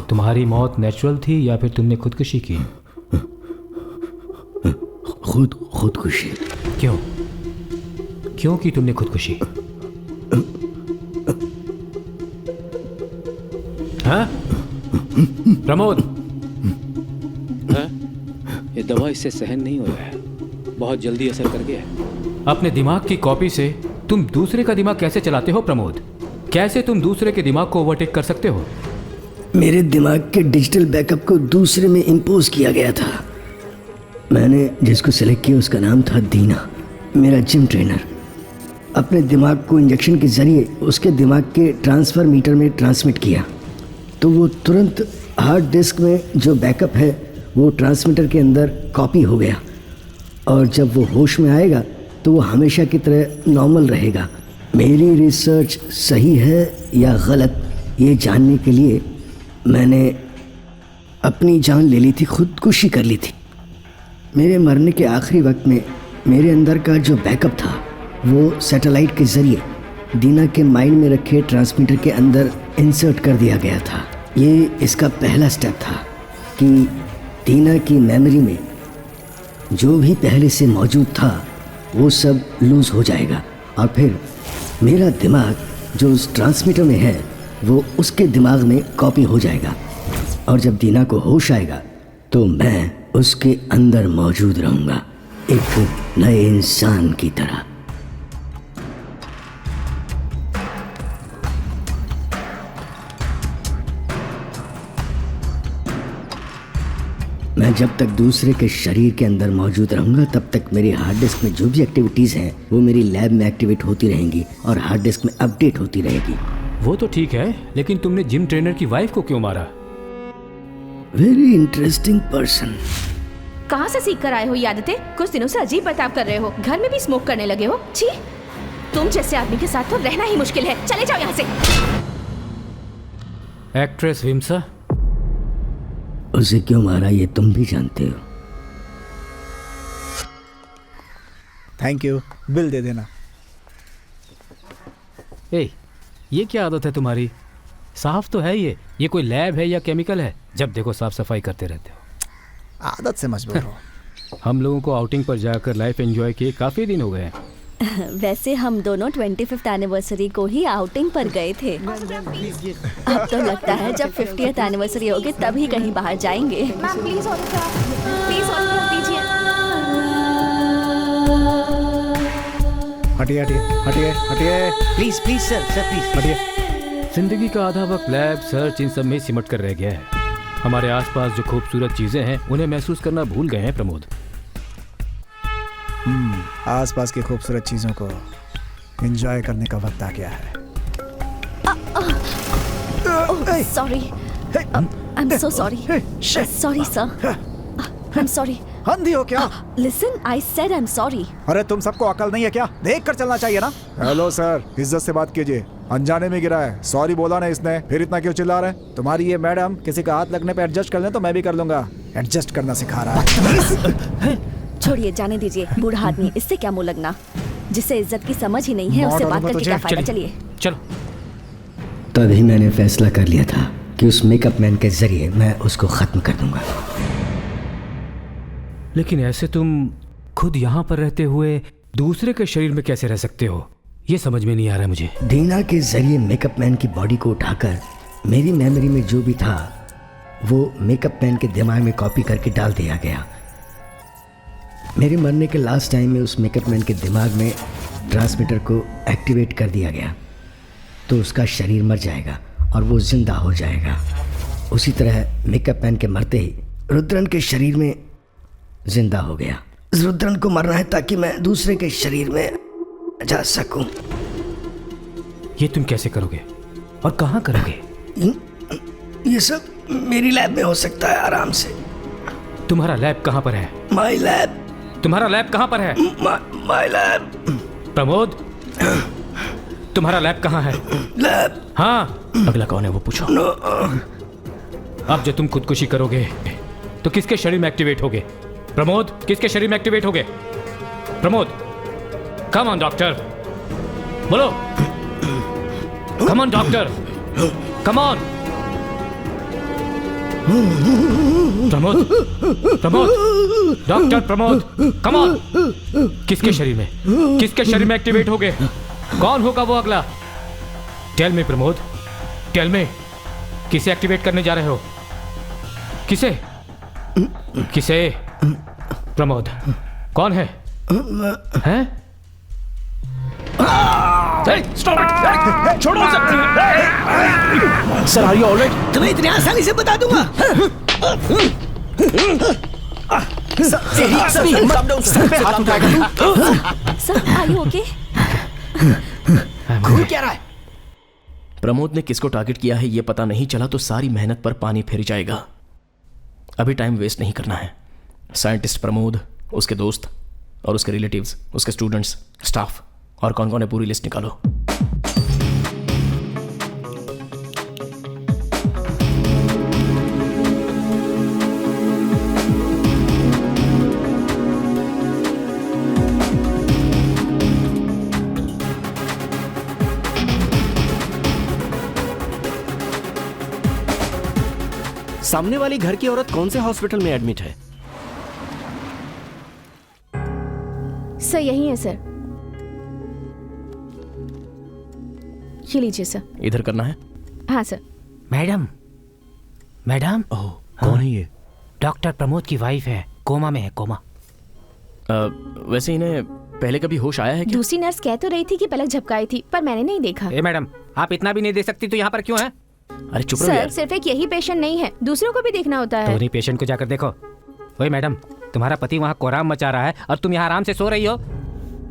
तुम्हारी मौत नेचुरल थी या फिर तुमने खुदकुशी की? खुदकुशी। क्यों? क्यों की तुमने खुदकुशी? हाँ प्रमोद? हाँ? ये दवा इससे सहन नहीं हो रहा है, बहुत जल्दी असर कर गया है। अपने दिमाग की कॉपी से तुम दूसरे का दिमाग कैसे चलाते हो प्रमोद? कैसे तुम दूसरे के दिमाग को ओवरटेक कर सकते हो? मेरे दिमाग के डिजिटल बैकअप को दूसरे में इंपोज किया गया था। मैंने जिसको सिलेक्ट किया उसका नाम था दीना, मेरा जिम ट्रेनर। अपने दिमाग को इंजेक्शन के जरिए उसके दिमाग के ट्रांसफर मीटर में ट्रांसमिट किया, तो वो तुरंत हार्ड डिस्क में जो बैकअप है वो ट्रांसमीटर के अंदर कॉपी हो गया, और जब वो होश में आएगा तो वो हमेशा की तरह नॉर्मल रहेगा। मेरी रिसर्च सही है या गलत ये जानने के लिए मैंने अपनी जान ले ली थी, खुदकुशी कर ली थी। मेरे मरने के आखिरी वक्त में मेरे अंदर का जो बैकअप था वो सैटेलाइट के ज़रिए दीना के माइंड में रखे ट्रांसमीटर के अंदर इंसर्ट कर दिया गया था। ये इसका पहला स्टेप था कि दीना की मेमोरी में जो भी पहले से मौजूद था वो सब लूज़ हो जाएगा, और फिर मेरा दिमाग जो उस ट्रांसमीटर में है वो उसके दिमाग में कॉपी हो जाएगा, और जब दीना को होश आएगा तो मैं उसके अंदर मौजूद रहूँगा, एक नए इंसान की तरह। मैं जब तक दूसरे के शरीर के अंदर मौजूद रहूंगा तब तक मेरी हार्ड डिस्क में जो भी एक्टिविटीज़ हैं वो मेरी लैब में एक्टिवेट होती रहेंगी और हार्ड डिस्क में अपडेट होती रहेगी। वो तो ठीक है, लेकिन तुमने जिम ट्रेनर की वाइफ को क्यों मारा? Very interesting person. कहाँ से सीख कर आए हो ये आदतें? कुछ दिनों से अजीब बर्ताव कर रहे हो, घर में भी स्मोक करने लगे हो। छी, तुम जैसे आदमी के साथ तो रहना ही मुश्किल है। चले जाओ यहाँ से। एक्ट्रेस विमसा, उसे क्यों मारा ये तुम भी जानते हो। थैंक यू, बिल दे देना। ए, ये क्या आदत है तुम्हारी? साफ तो है ये कोई लैब है या केमिकल है? जब देखो साफ सफाई करते रहते हो। आदत से मजबूर हो। हम लोगों को आउटिंग पर जाकर लाइफ एंजॉय किए काफी दिन हो गए हैं। वैसे हम दोनों 25th एनिवर्सरी को ही आउटिंग पर गए थे। अब तो लगता है जब 50th एनिवर्सरी होगी तभी कहीं बाहर जाएंगे। मैम प्लीज प्लीज दीजिए। हटिए हटिए हटिए हटिए, प्लीज प्लीज सर प्लीज हटिए। जिंदगी का आधा वक्त लैब, सर्च, इन सब में सिमट कर रह गया है। हमारे आसपास जो खूबसूरत चीजें हैं उन्हें महसूस करना भूल गए हैं प्रमोद। आसपास की खूबसूरत चीजों को एंजॉय करने का वक्त आ गया है। Sorry, I am so sorry. Sorry sir, I am sorry. अंधी हो क्या? Listen, I said I am sorry. अरे तुम सबको अकल नहीं है क्या? देख कर चलना चाहिए ना। हेलो सर, इज्जत से बात कीजिए। अनजाने में गिरा है, सॉरी बोला ना इसने, फिर इतना क्यों चिल्ला रहे हैं? तुम्हारी ये मैडम किसी का हाथ लगने पे एडजस्ट कर ले तो मैं भी कर लूंगा। एडजस्ट करना सिखा रहा है। छोड़िए, जाने दीजिए। बूढ़ा आदमी, इससे क्या मुंह लगना? जिसे इज्जत की समझ ही नहीं है उससे बात करके क्या फायदा। चलिए चलो। तभी मैंने फैसला कर लिया था कि उस मेकअप मैन के जरिए मैं उसको खत्म कर दूंगा। लेकिन ऐसे तुम खुद यहाँ पर रहते हुए दूसरे के शरीर में कैसे रह सकते हो? ये समझ में नहीं आ रहा मुझे। दीना के जरिए मेकअप मैन की बॉडी को उठाकर मेरी मेमोरी में जो भी था वो मेकअप मैन के दिमाग में कॉपी करके डाल दिया गया। मेरे मरने के लास्ट टाइम में उस मेकअप मैन के दिमाग में ट्रांसमीटर को एक्टिवेट कर दिया गया तो उसका शरीर मर जाएगा और वो जिंदा हो जाएगा। उसी तरह मेकअप मैन के मरते ही रुद्रन के शरीर में जिंदा हो गया। रुद्रन को मरना है ताकि मैं दूसरे के शरीर में जा सकूं। ये तुम कैसे करोगे और कहाँ करोगे? ये सब मेरी लैब में हो सकता है आराम से। तुम्हारा लैब कहाँ पर है? My lab. तुम्हारा लैब कहाँ पर है? My lab. प्रमोद, तुम्हारा लैब कहाँ है? लैब। हाँ, अगला कौन है वो पूछो। अब जो तुम खुदकुशी करोगे तो किसके शरीर में एक्टिवेट होगे? प्रमोद, किसके शरीर में एक्टिवेट होगे? प्रमोद, कम ऑन डॉक्टर, बोलो। Come on doctor, come on. Pramod, Pramod, doctor Pramod, come on. किसके शरीर में, किसके शरीर में एक्टिवेट होगे? कौन होगा वो अगला? Tell me Pramod, tell me, किसे एक्टिवेट करने जा रहे हो? किसे? किसे? प्रमोद, कौन है? हैं? छोड़ो सर, आर यू ऑलराइट? तुम्हें इतनी आसानी से बता दूंगा। Sir, are you okay? खून क्या रहा है? प्रमोद ने किसको टारगेट किया है ये पता नहीं चला तो सारी मेहनत पर पानी फिर जाएगा। अभी टाइम वेस्ट नहीं करना है। साइंटिस्ट प्रमोद, उसके दोस्त और उसके रिलेटिव्स, उसके स्टूडेंट्स, स्टाफ और कौन कौन है पूरी लिस्ट निकालो। सामने वाली घर की औरत कौन से हॉस्पिटल में एडमिट है? सर यही है सर। ये लीजिए सर। इधर करना है? हाँ सर। Madam, madam. ओह, कौन है ये? डॉक्टर प्रमोद की वाइफ है, कोमा में है, कोमा। वैसे इन्हें पहले कभी होश आया है क्या? दूसरी नर्स कह तो रही थी कि पलक झपकाई थी, पर मैंने नहीं देखा। ए मैडम, आप इतना भी नहीं दे सकती तो यहाँ पर क्यों है? अरे चुप रहो सर, यार। सिर्फ एक यही पेशेंट नहीं है, दूसरों को भी देखना होता है। तो उन्हीं पेशेंट को जाकर देखो। ओए मैडम, तुम्हारा पति वहाँ कोहराम मचा रहा है और तुम यहाँ आराम से सो रही हो।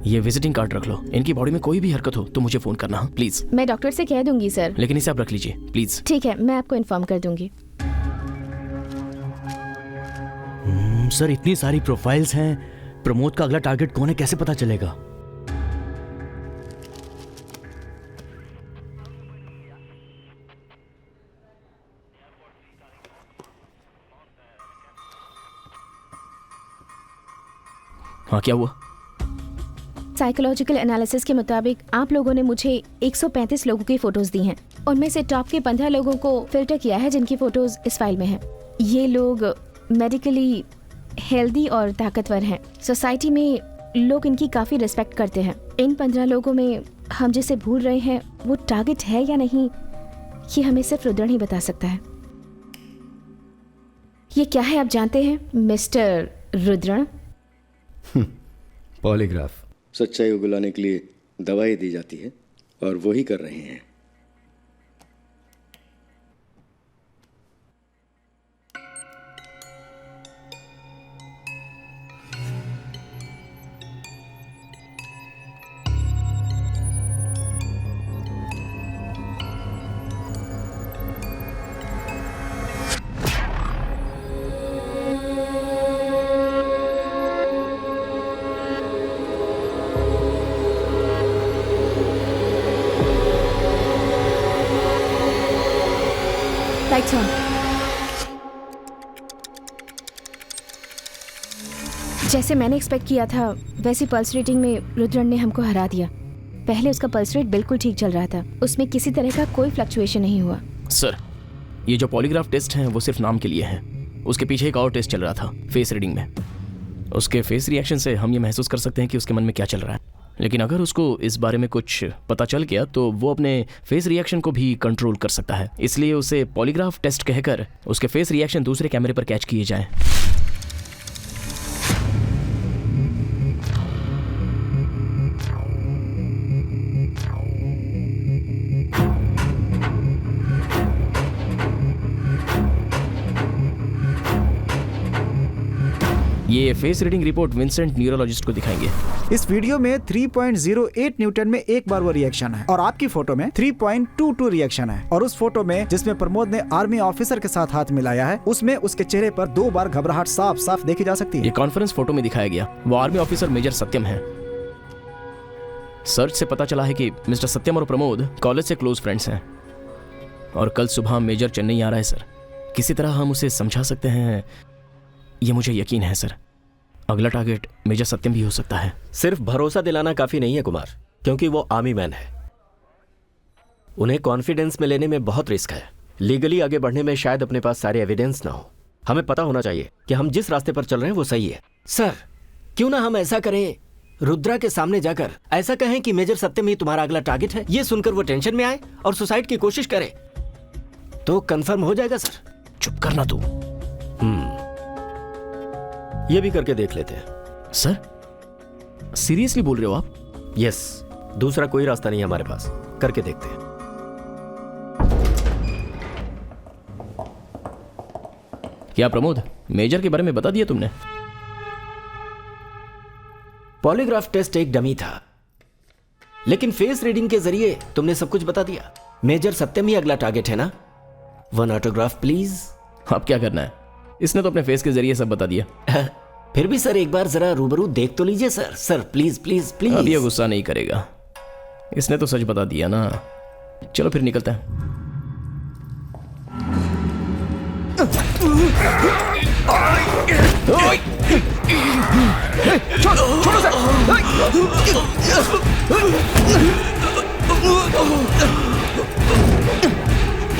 ये विजिटिंग कार्ड रख लो। इनकी बॉडी में कोई भी हरकत हो तो मुझे फोन करना, प्लीज। मैं डॉक्टर से कह दूंगी सर। लेकिन इसे आप रख लीजिए प्लीज। ठीक है, मैं आपको इन्फॉर्म कर दूंगी। सर इतनी सारी प्रोफाइल्स हैं, प्रमोद का अगला टारगेट कौन है कैसे पता चलेगा? हाँ क्या हुआ? साइकोलॉजिकल एनालिसिस के मुताबिक आप लोगों ने मुझे 135 लोगों की फोटोज दी हैं। उनमें से टॉप के 15 लोगों को फिल्टर किया है जिनकी फोटोज इस फाइल में हैं। ये लोग मेडिकली हेल्दी और ताकतवर हैं। सोसाइटी में लोग इनकी काफ़ी रिस्पेक्ट करते हैं। इन 15 लोगों में हम जिसे भूल रहे हैं वो टारगेट है या नहीं, ये हमें सिर्फ रुद्रण ही बता सकता है। ये क्या है आप जानते हैं मिस्टर रुद्रण? पॉलीग्राफ। सच्चाई उगलाने के लिए दवाई दी जाती है और वो ही कर रहे हैं। Lights on. जैसे मैंने एक्सपेक्ट किया था वैसी पल्स रेटिंग में रुद्रण ने हमको हरा दिया। पहले उसका पल्स रेट बिल्कुल ठीक चल रहा था, उसमें किसी तरह का कोई फ्लक्चुएशन नहीं हुआ। सर ये जो पॉलीग्राफ टेस्ट हैं वो सिर्फ नाम के लिए हैं। उसके पीछे एक और टेस्ट चल रहा था फेस रीडिंग में। उसके फेस रिएक्शन से हम ये महसूस कर सकते हैं कि उसके मन में क्या चल रहा है। लेकिन अगर उसको इस बारे में कुछ पता चल गया तो वो अपने फेस रिएक्शन को भी कंट्रोल कर सकता है। इसलिए उसे पॉलीग्राफ टेस्ट कहकर उसके फेस रिएक्शन दूसरे कैमरे पर कैच किए जाएं। ये face reading report Vincent neurologist को दिखाएंगे। इस वीडियो में 3.08 न्यूटन में एक बार वो रिएक्शन है और आपकी फोटो में 3.22 रिएक्शन है। और उस फोटो में जिसमें प्रमोद ने आर्मी ऑफिसर के साथ हाथ मिलाया है उसमें उसके चेहरे पर 2 बार घबराहट साफ साफ देखी जा सकती है। ये कॉन्फ्रेंस फोटो में दिखाया गया वो आर्मी ऑफिसर मेजर सत्यम है। सर्च से पता चला है कि मिस्टर सत्यम और प्रमोद कॉलेज से क्लोज फ्रेंड्स हैं और कल सुबह मेजर चेन्नई आ रहा है। सर किसी तरह हम उसे समझा सकते हैं, ये मुझे यकीन है सर। अगला टारगेट मेजर सत्यम भी हो सकता है। सिर्फ भरोसा दिलाना काफी नहीं है कुमार, क्योंकि वो आर्मी मैन है। उन्हें कॉन्फिडेंस में लेने में बहुत रिस्क है। लीगली आगे बढ़ने में शायद अपने पास सारे एविडेंस ना हो। हमें पता होना चाहिए कि हम जिस रास्ते पर चल रहे हैं वो सही है। सर क्यों ना हम ऐसा करें, रुद्रा के सामने जाकर ऐसा कहें कि मेजर सत्यम ही तुम्हारा अगला टारगेट है। ये सुनकर वो टेंशन में आए और सुसाइड की कोशिश करे तो कंफर्म हो जाएगा। सर चुप करना तू। ये भी करके देख लेते हैं। सर सीरियसली बोल रहे हो आप? यस, दूसरा कोई रास्ता नहीं है हमारे पास, करके देखते हैं। क्या प्रमोद मेजर के बारे में बता दिया तुमने? पॉलीग्राफ टेस्ट एक डमी था, लेकिन फेस रीडिंग के जरिए तुमने सब कुछ बता दिया। मेजर सत्यम ही अगला टारगेट है ना? 1 ऑटोग्राफ प्लीज। अब क्या करना है? इसने तो अपने फेस के जरिए सब बता दिया। फिर भी सर एक बार जरा रूबरू देख तो लीजिए sir. Sir please please please. अब ये गुस्सा नहीं करेगा, इसने तो सच बता दिया ना। चलो फिर निकलते हैं। छोड़ो सर।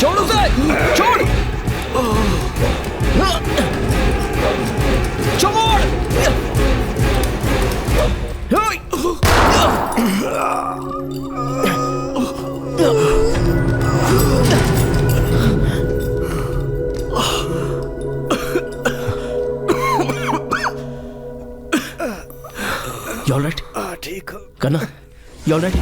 छोड़ो सर, छोड़। You all right? ठीक हो करना। You all right?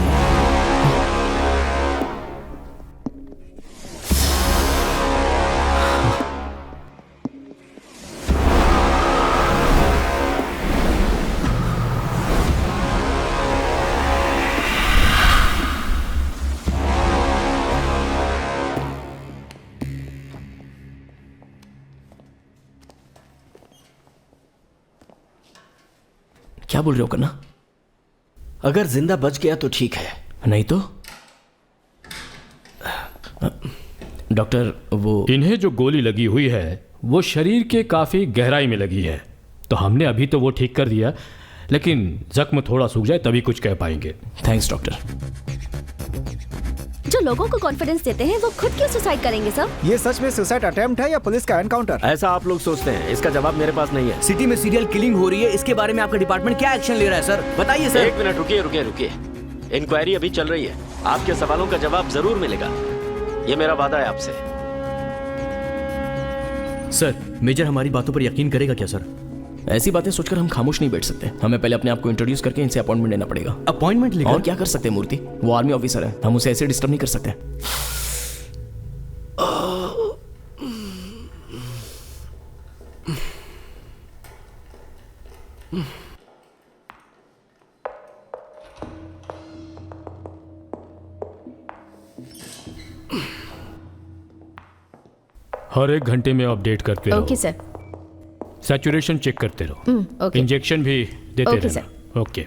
क्या बोल रहे हो करना? अगर जिंदा बच गया तो ठीक है, नहीं तो डॉक्टर वो इन्हें जो गोली लगी हुई है वो शरीर के काफी गहराई में लगी है, तो हमने अभी तो वो ठीक कर दिया, लेकिन जख्म थोड़ा सूख जाए तभी कुछ कह पाएंगे। Thanks doctor. जो लोगों को कॉन्फिडेंस देते हैं वो खुद क्यों सुसाइड करेंगे सर? ये सच में सुसाइड अटेम्प्ट है या पुलिस का एनकाउंटर? ऐसा आप लोग सोचते हैं, इसका जवाब मेरे पास नहीं है। सिटी में सीरियल किलिंग हो रही है, इसके बारे में आपका डिपार्टमेंट क्या एक्शन ले रहा है सर? बताइए सर। एक मिनट रुकिए। इंक्वायरी अभी चल रही है, आपके सवालों का जवाब जरूर मिलेगा, ये मेरा वादा है आपसे। सर, मेजर हमारी बातों पर यकीन करेगा क्या सर? ऐसी बातें सोचकर हम खामोश नहीं बैठ सकते, हमें पहले अपने आप को इंट्रोड्यूस करके इनसे अपॉइंटमेंट लेना पड़ेगा। अपॉइंटमेंट लेगा? और क्या कर सकते हैं मूर्ति, वो आर्मी ऑफिसर है, हम उसे ऐसे डिस्टर्ब नहीं कर सकते। हर एक घंटे में अपडेट करते रहो। Okay sir. सैचुरेशन चेक करते रहो। ओके। इंजेक्शन भी देते ओके रहना। Okay.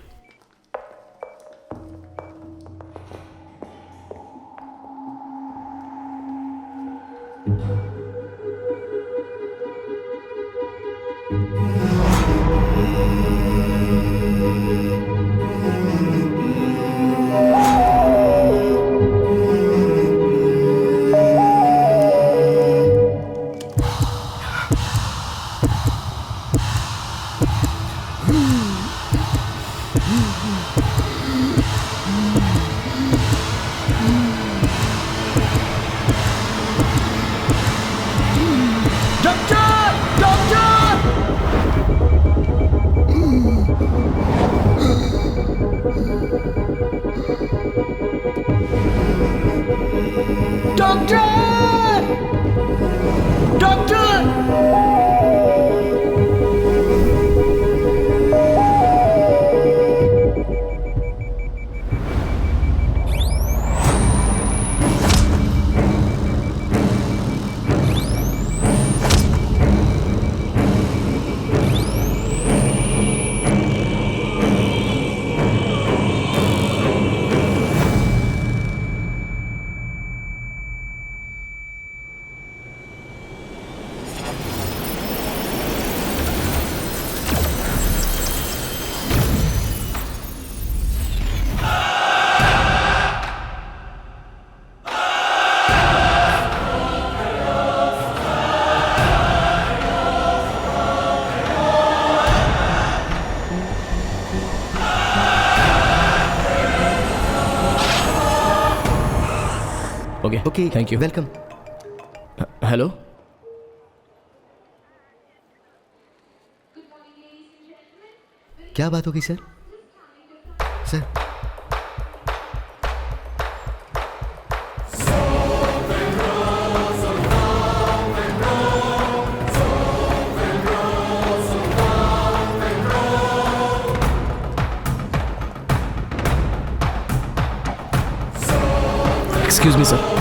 Okay, thank you. Welcome. Hello, क्या बात होगी sir? Sir excuse me sir.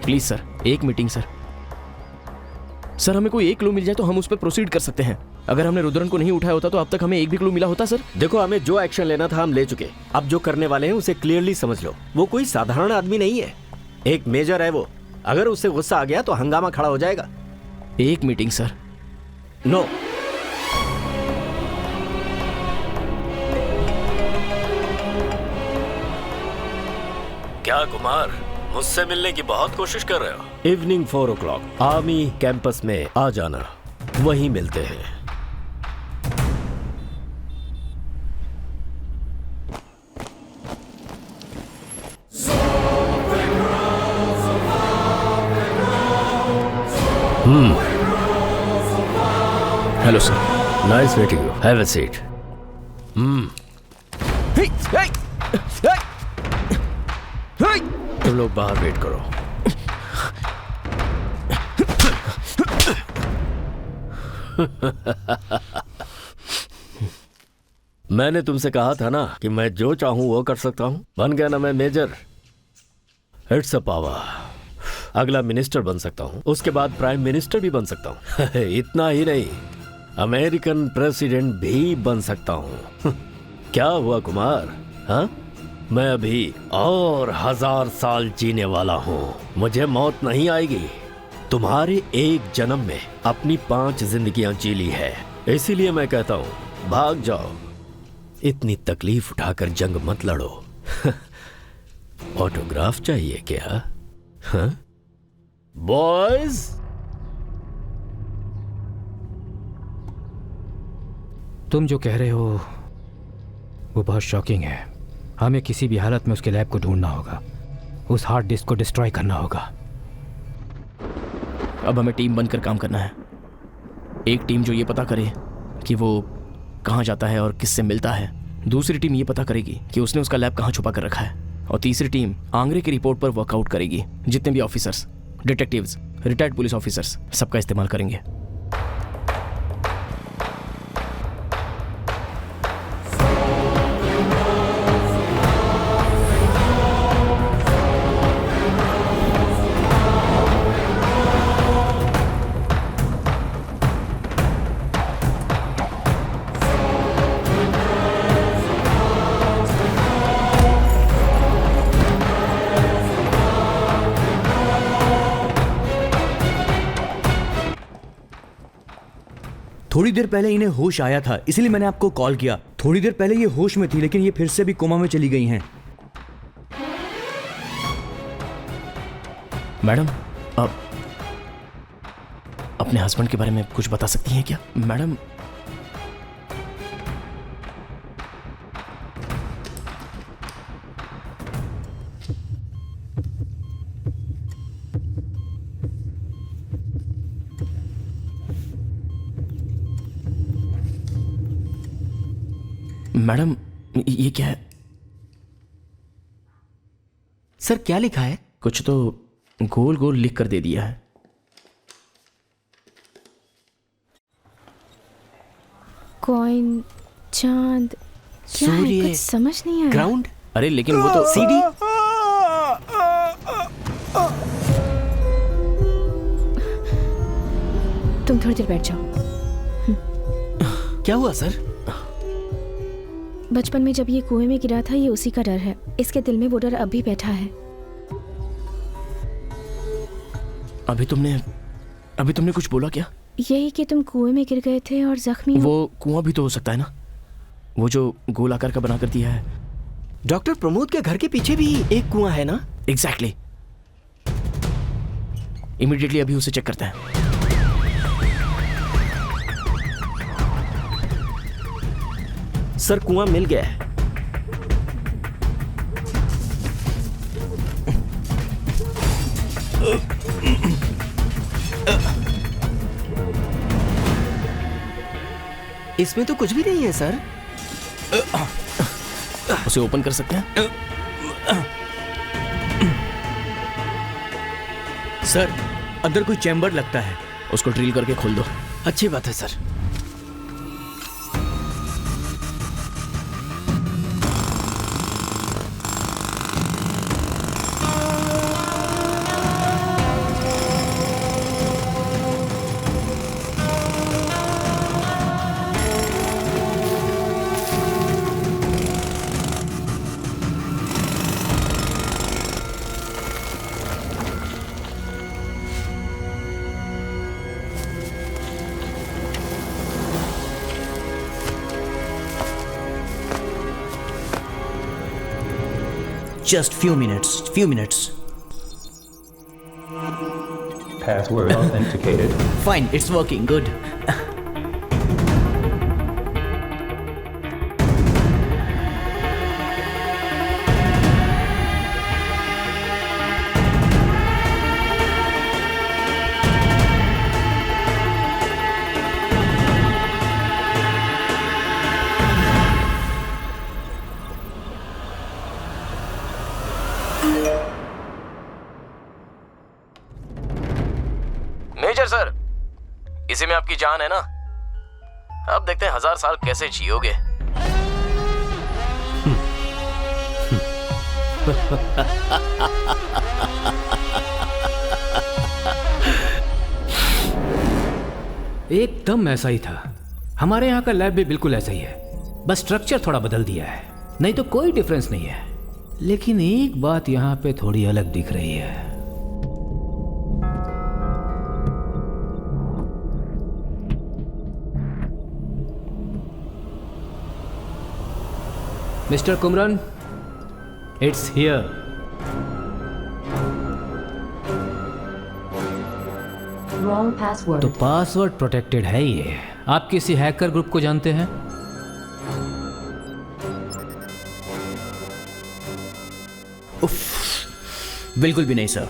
Please sir, एक मीटिंग सर। सर, हमें कोई एक क्लू मिल जाए तो हम उस पर प्रोसीड कर सकते हैं। अगर हमने रुद्रन को नहीं उठाया होता तो अब तक हमें एक भी क्लू मिला होता सर। देखो, हमें जो एक्शन लेना था हम ले चुके, अब जो करने वाले हैं उसे क्लियरली समझ लो। वो कोई साधारण आदमी नहीं है, एक मेजर है वो। अगर उससे गुस्सा आ गया तो हंगामा खड़ा हो जाएगा। एक मीटिंग सर। नो। क्या कुमार, मुझसे मिलने की बहुत कोशिश कर रहे हो? इवनिंग 4 o'clock आर्मी कैंपस में आ जाना, वहीं मिलते हैं। Hello sir. Nice meeting you, have a seat. तुम लोग बाहर वेट करो। मैंने तुमसे कहा था ना कि मैं जो चाहूं वो कर सकता हूं। बन गया ना मैं मेजर। It's a power. अगला मिनिस्टर बन सकता हूं, उसके बाद प्राइम मिनिस्टर भी बन सकता हूं। इतना ही नहीं, अमेरिकन प्रेसिडेंट भी बन सकता हूं। क्या हुआ कुमार? हाँ, मैं अभी और 1000 साल जीने वाला हूं। मुझे मौत नहीं आएगी। तुम्हारे एक जन्म में अपनी 5 जिंदगियां जी ली है, इसीलिए मैं कहता हूं भाग जाओ। इतनी तकलीफ उठाकर जंग मत लड़ो। ऑटोग्राफ चाहिए क्या? हाँ? बॉयज, तुम जो कह रहे हो वो बहुत शॉकिंग है। हमें किसी भी हालत में उसके लैब को ढूंढना होगा, उस हार्ड डिस्क को डिस्ट्रॉय करना होगा। अब हमें टीम बनकर काम करना है। एक टीम जो ये पता करे कि वो कहाँ जाता है और किससे मिलता है, दूसरी टीम ये पता करेगी कि उसने उसका लैब कहाँ छुपा कर रखा है, और तीसरी टीम आंग्रे की रिपोर्ट पर वर्कआउट करेगी। जितने भी officers, detectives, retired police officers, सबका इस्तेमाल करेंगे। थोड़ी देर पहले इन्हें होश आया था, इसलिए मैंने आपको कॉल किया। थोड़ी देर पहले ये होश में थी, लेकिन ये फिर से भी कोमा में चली गई हैं। मैडम, आप अपने हस्बैंड के बारे में कुछ बता सकती हैं क्या? मैडम, मैडम ये क्या है? सर क्या लिखा है? कुछ तो गोल गोल लिख कर दे दिया है। कॉइन, चांद, क्या है? सूर्य, कुछ समझ नहीं आया। ग्राउंड? अरे लेकिन वो तो सीडी। तुम थोड़ी देर बैठ जाओ। क्या हुआ सर? बचपन में जब ये कुएं में गिरा था, ये उसी का डर है। इसके दिल में वो डर अब भी बैठा है। अभी तुमने कुछ बोला क्या? यही कि तुम कुएं में गिर गए थे और जख्मी हो। वो कुआं भी तो हो सकता है ना, वो जो गोल आकार का बना कर दिया है। डॉक्टर प्रमोद के घर के पीछे भी एक कुआं है ना? एग्जैक्टली। इमीडिएटली अभी उसे चेक करते हैं। सर कुआं मिल गया है। इसमें तो कुछ भी नहीं है सर। उसे ओपन कर सकते हैं? सर, अंदर कोई चैम्बर लगता है। उसको ड्रिल करके खोल दो। अच्छी बात है sir. Just few minutes. Password authenticated. Fine, it's working, good. Major sir, इसी में आपकी जान है ना? अब देखते हैं 1000 साल कैसे जियोगे। एकदम ऐसा ही था। हमारे यहाँ का लैब भी बिल्कुल ऐसा ही है, बस स्ट्रक्चर थोड़ा बदल दिया है, नहीं तो कोई डिफरेंस नहीं है। लेकिन एक बात यहाँ पे थोड़ी अलग दिख रही है। Mister Kumaran, it's here. Wrong password. तो पासवर्ड प्रोटेक्टेड है ये। आप किसी हैकर ग्रुप को जानते हैं? बिल्कुल भी नहीं सर।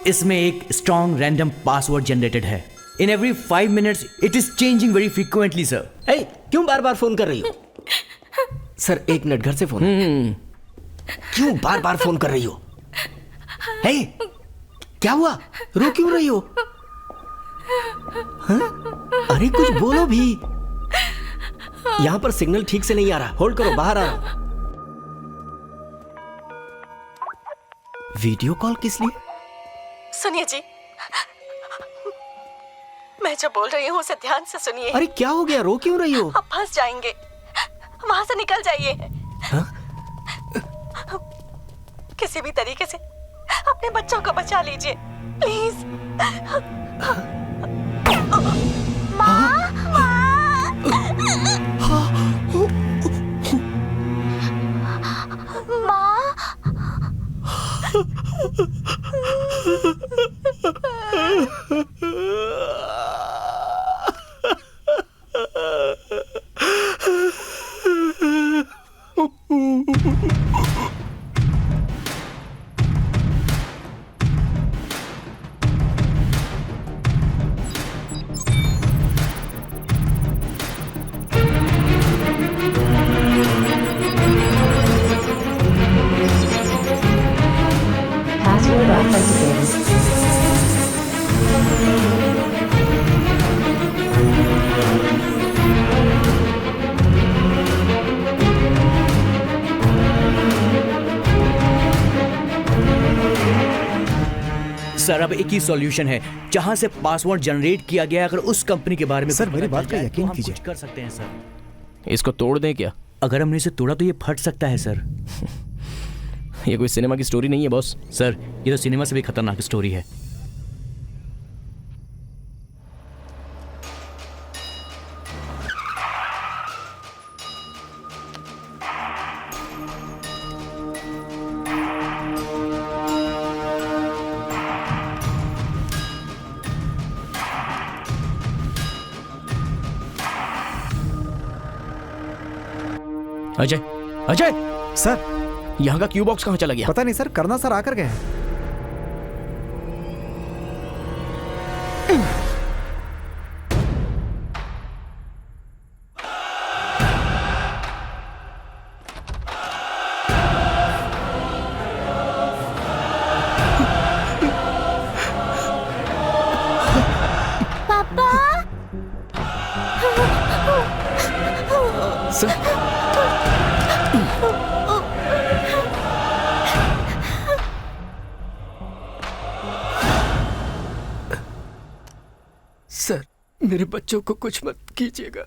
इसमें एक स्ट्रॉन्ग रैंडम पासवर्ड जनरेटेड है। In every 5 minutes it is changing very frequently sir. क्यों बार बार फोन कर रही हो? सर 1 मिनट, घर से फोन। क्यों बार बार फोन कर रही हो? हे, क्या हुआ? रो क्यों रही हो? हाँ? अरे कुछ बोलो भी। यहां पर सिग्नल ठीक से नहीं आ रहा। होल्ड करो, बाहर आ रहा। वीडियो कॉल किस लिए? सुनिए जी, मैं जो बोल रही हूँ उसे ध्यान से सुनिए। अरे क्या हो गया? रो क्यों रही हो? आप फंस जाएंगे, वहां से निकल जाइए। हाँ? किसी भी तरीके से अपने बच्चों को बचा लीजिए प्लीज। Password authenticated. सर अब एक ही सॉल्यूशन है जहां से पासवर्ड जनरेट किया गया। अगर उस कंपनी के बारे में सर मेरी बात का यकीन कीजिए। कर सकते हैं सर। इसको तोड़ दें क्या? अगर हमने इसे तोड़ा तो ये फट सकता है सर। ये कोई सिनेमा की स्टोरी नहीं है बॉस। सर ये तो सिनेमा से भी खतरनाक स्टोरी है। अजय, अजय सर, यहाँ का क्यू बॉक्स कहाँ चला गया? पता नहीं सर, करना सर आकर गए। पापा सर मेरे बच्चों को कुछ मत कीजिएगा।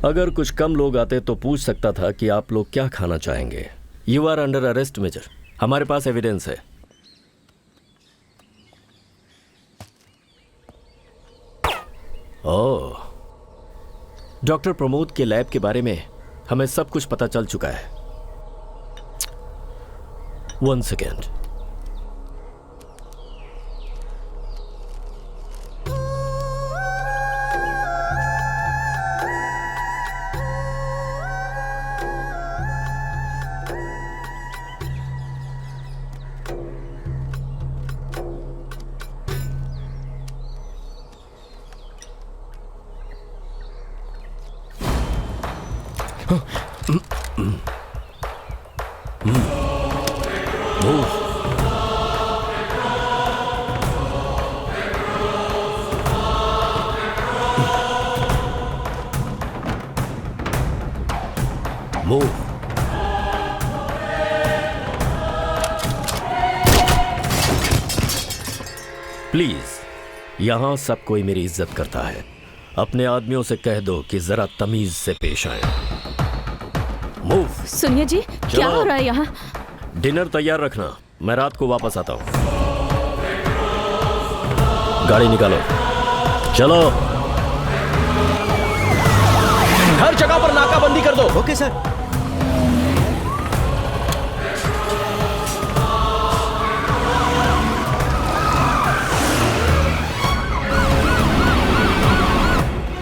अगर कुछ कम लोग आते तो पूछ सकता था कि आप लोग क्या खाना चाहेंगे। You are under arrest major. हमारे पास एविडेंस है। ओह, डॉक्टर प्रमोद के लैब के बारे में हमें सब कुछ पता चल चुका है। 1 सेकेंड। Move. प्लीज, यहां सब कोई मेरी इज्जत करता है। अपने आदमियों से कह दो कि जरा तमीज से पेश आए। मूव। सुनिए जी, क्या हो रहा है यहाँ? डिनर तैयार रखना, मैं रात को वापस आता हूं। गाड़ी निकालो, चलो। हर जगह पर नाकाबंदी कर दो। Okay sir.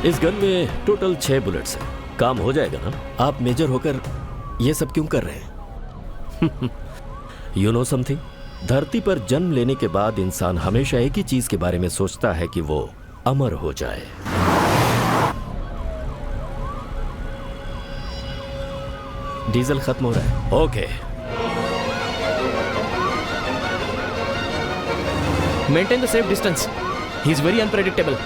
इस गन में टोटल 6 बुलेट्स हैं। काम हो जाएगा ना? आप मेजर होकर ये सब क्यों कर रहे हैं? You know something? धरती पर जन्म लेने के बाद इंसान हमेशा एक ही चीज के बारे में सोचता है कि वो अमर हो जाए। डीजल खत्म हो रहा है। Okay. Maintain the safe distance. He is very unpredictable.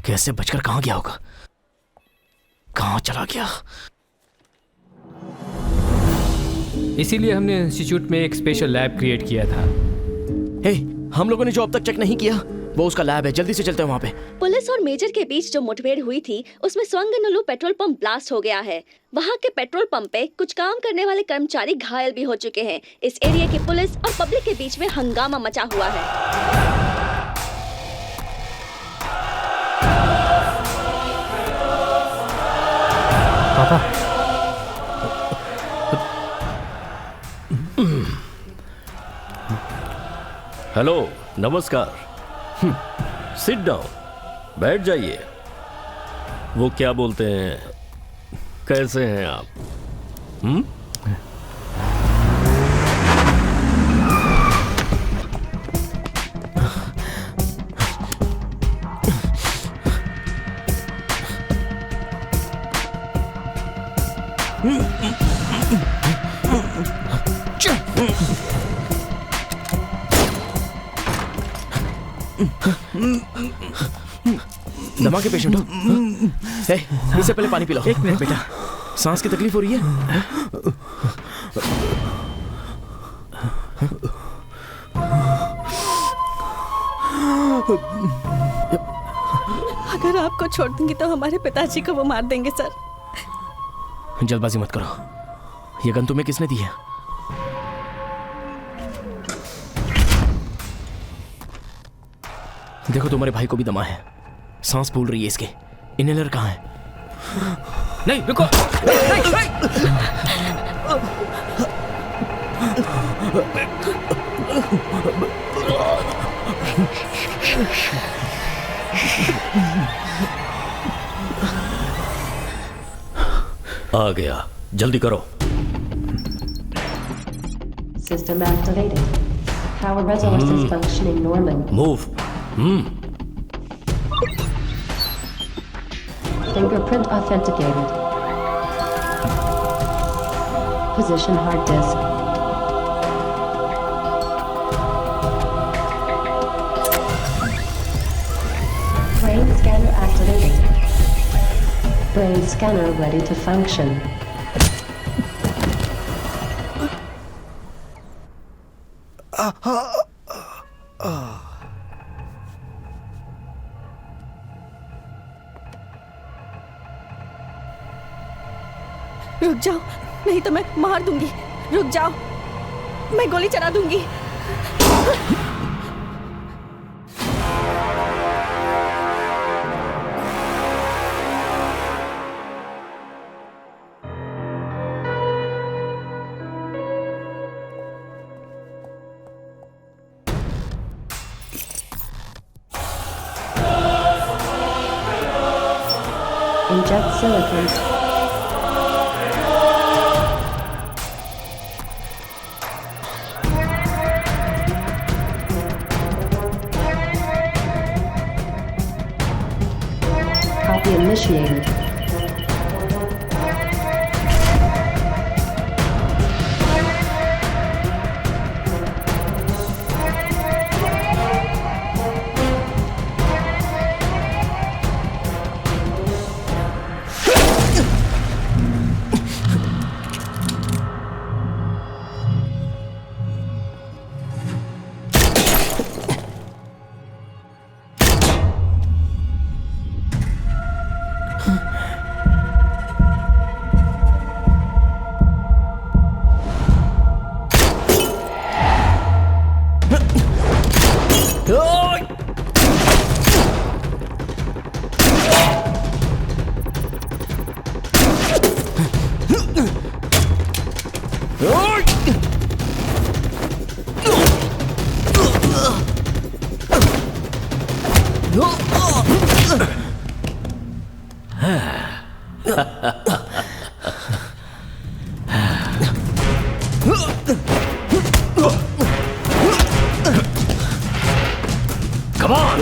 कैसे बचकर कहां गया होगा? कहां चला गया? इसीलिए हमने इंस्टीट्यूट में एक स्पेशल लैब क्रिएट किया था। हे, हम लोगों ने जो अब तक चेक नहीं किया वो उसका लैब है। जल्दी से चलते हैं वहां पे। पुलिस और मेजर के बीच जो मुठभेड़ हुई थी उसमें स्वंगनुलु पेट्रोल पंप ब्लास्ट हो गया है। वहां के पेट्रोल पंप पे कुछ काम करने वाले कर्मचारी घायल भी हो चुके हैं। इस एरिया की पुलिस और पब्लिक के बीच में हंगामा मचा हुआ है। पापा, हेलो, नमस्कार। सिट डाउन, बैठ जाइए। वो क्या बोलते हैं, कैसे हैं आप? दमा के पेशेंट हो? इससे पहले पानी पिलाओ। 1 मिनट बेटा, सांस की तकलीफ हो रही है? अगर आपको छोड़ दूंगी तो हमारे पिताजी को वो मार देंगे सर। जल्दबाजी मत करो। ये गन तुम्हें किसने दी है? देखो तुम्हारे भाई को भी दमा है, सांस फूल रही है इसके। इनहेलर कहाँ है? नहीं रुको, आ गया, जल्दी करो। System activated. Power resources functioning normally. Move. Fingerprint authenticated. Position hard disk. Brain scanner activated. Brain scanner ready to function. रुक जाओ, नहीं तो मैं मार दूंगी। रुक जाओ, मैं गोली चला दूंगी। Inject silicon. Copy initiated. Come on!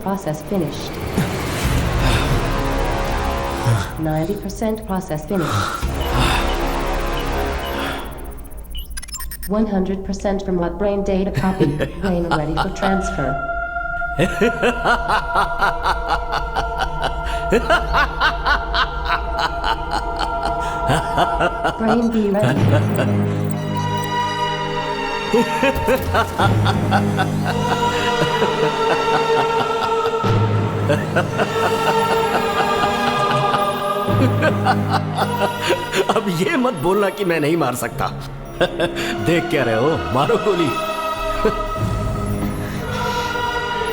Process finished. 90% process finished. 100% from what brain data copy. Brain ready for transfer. Brain be ready. अब ये मत बोलना कि मैं नहीं मार सकता। देख क्या रहे हो, मारो गोली।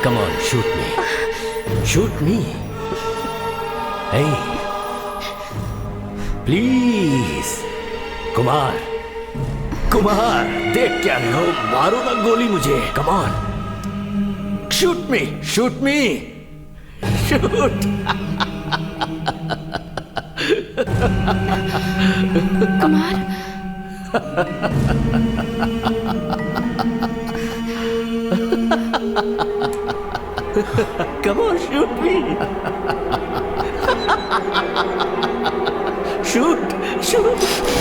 Come on, shoot me. Shoot me. Hey. Please. Kumar, Kumar, देख क्या रहे हो, मारो ना गोली मुझे। Come on. Shoot me. Shoot me. Shoot. Kumar Come on, shoot me. Shoot.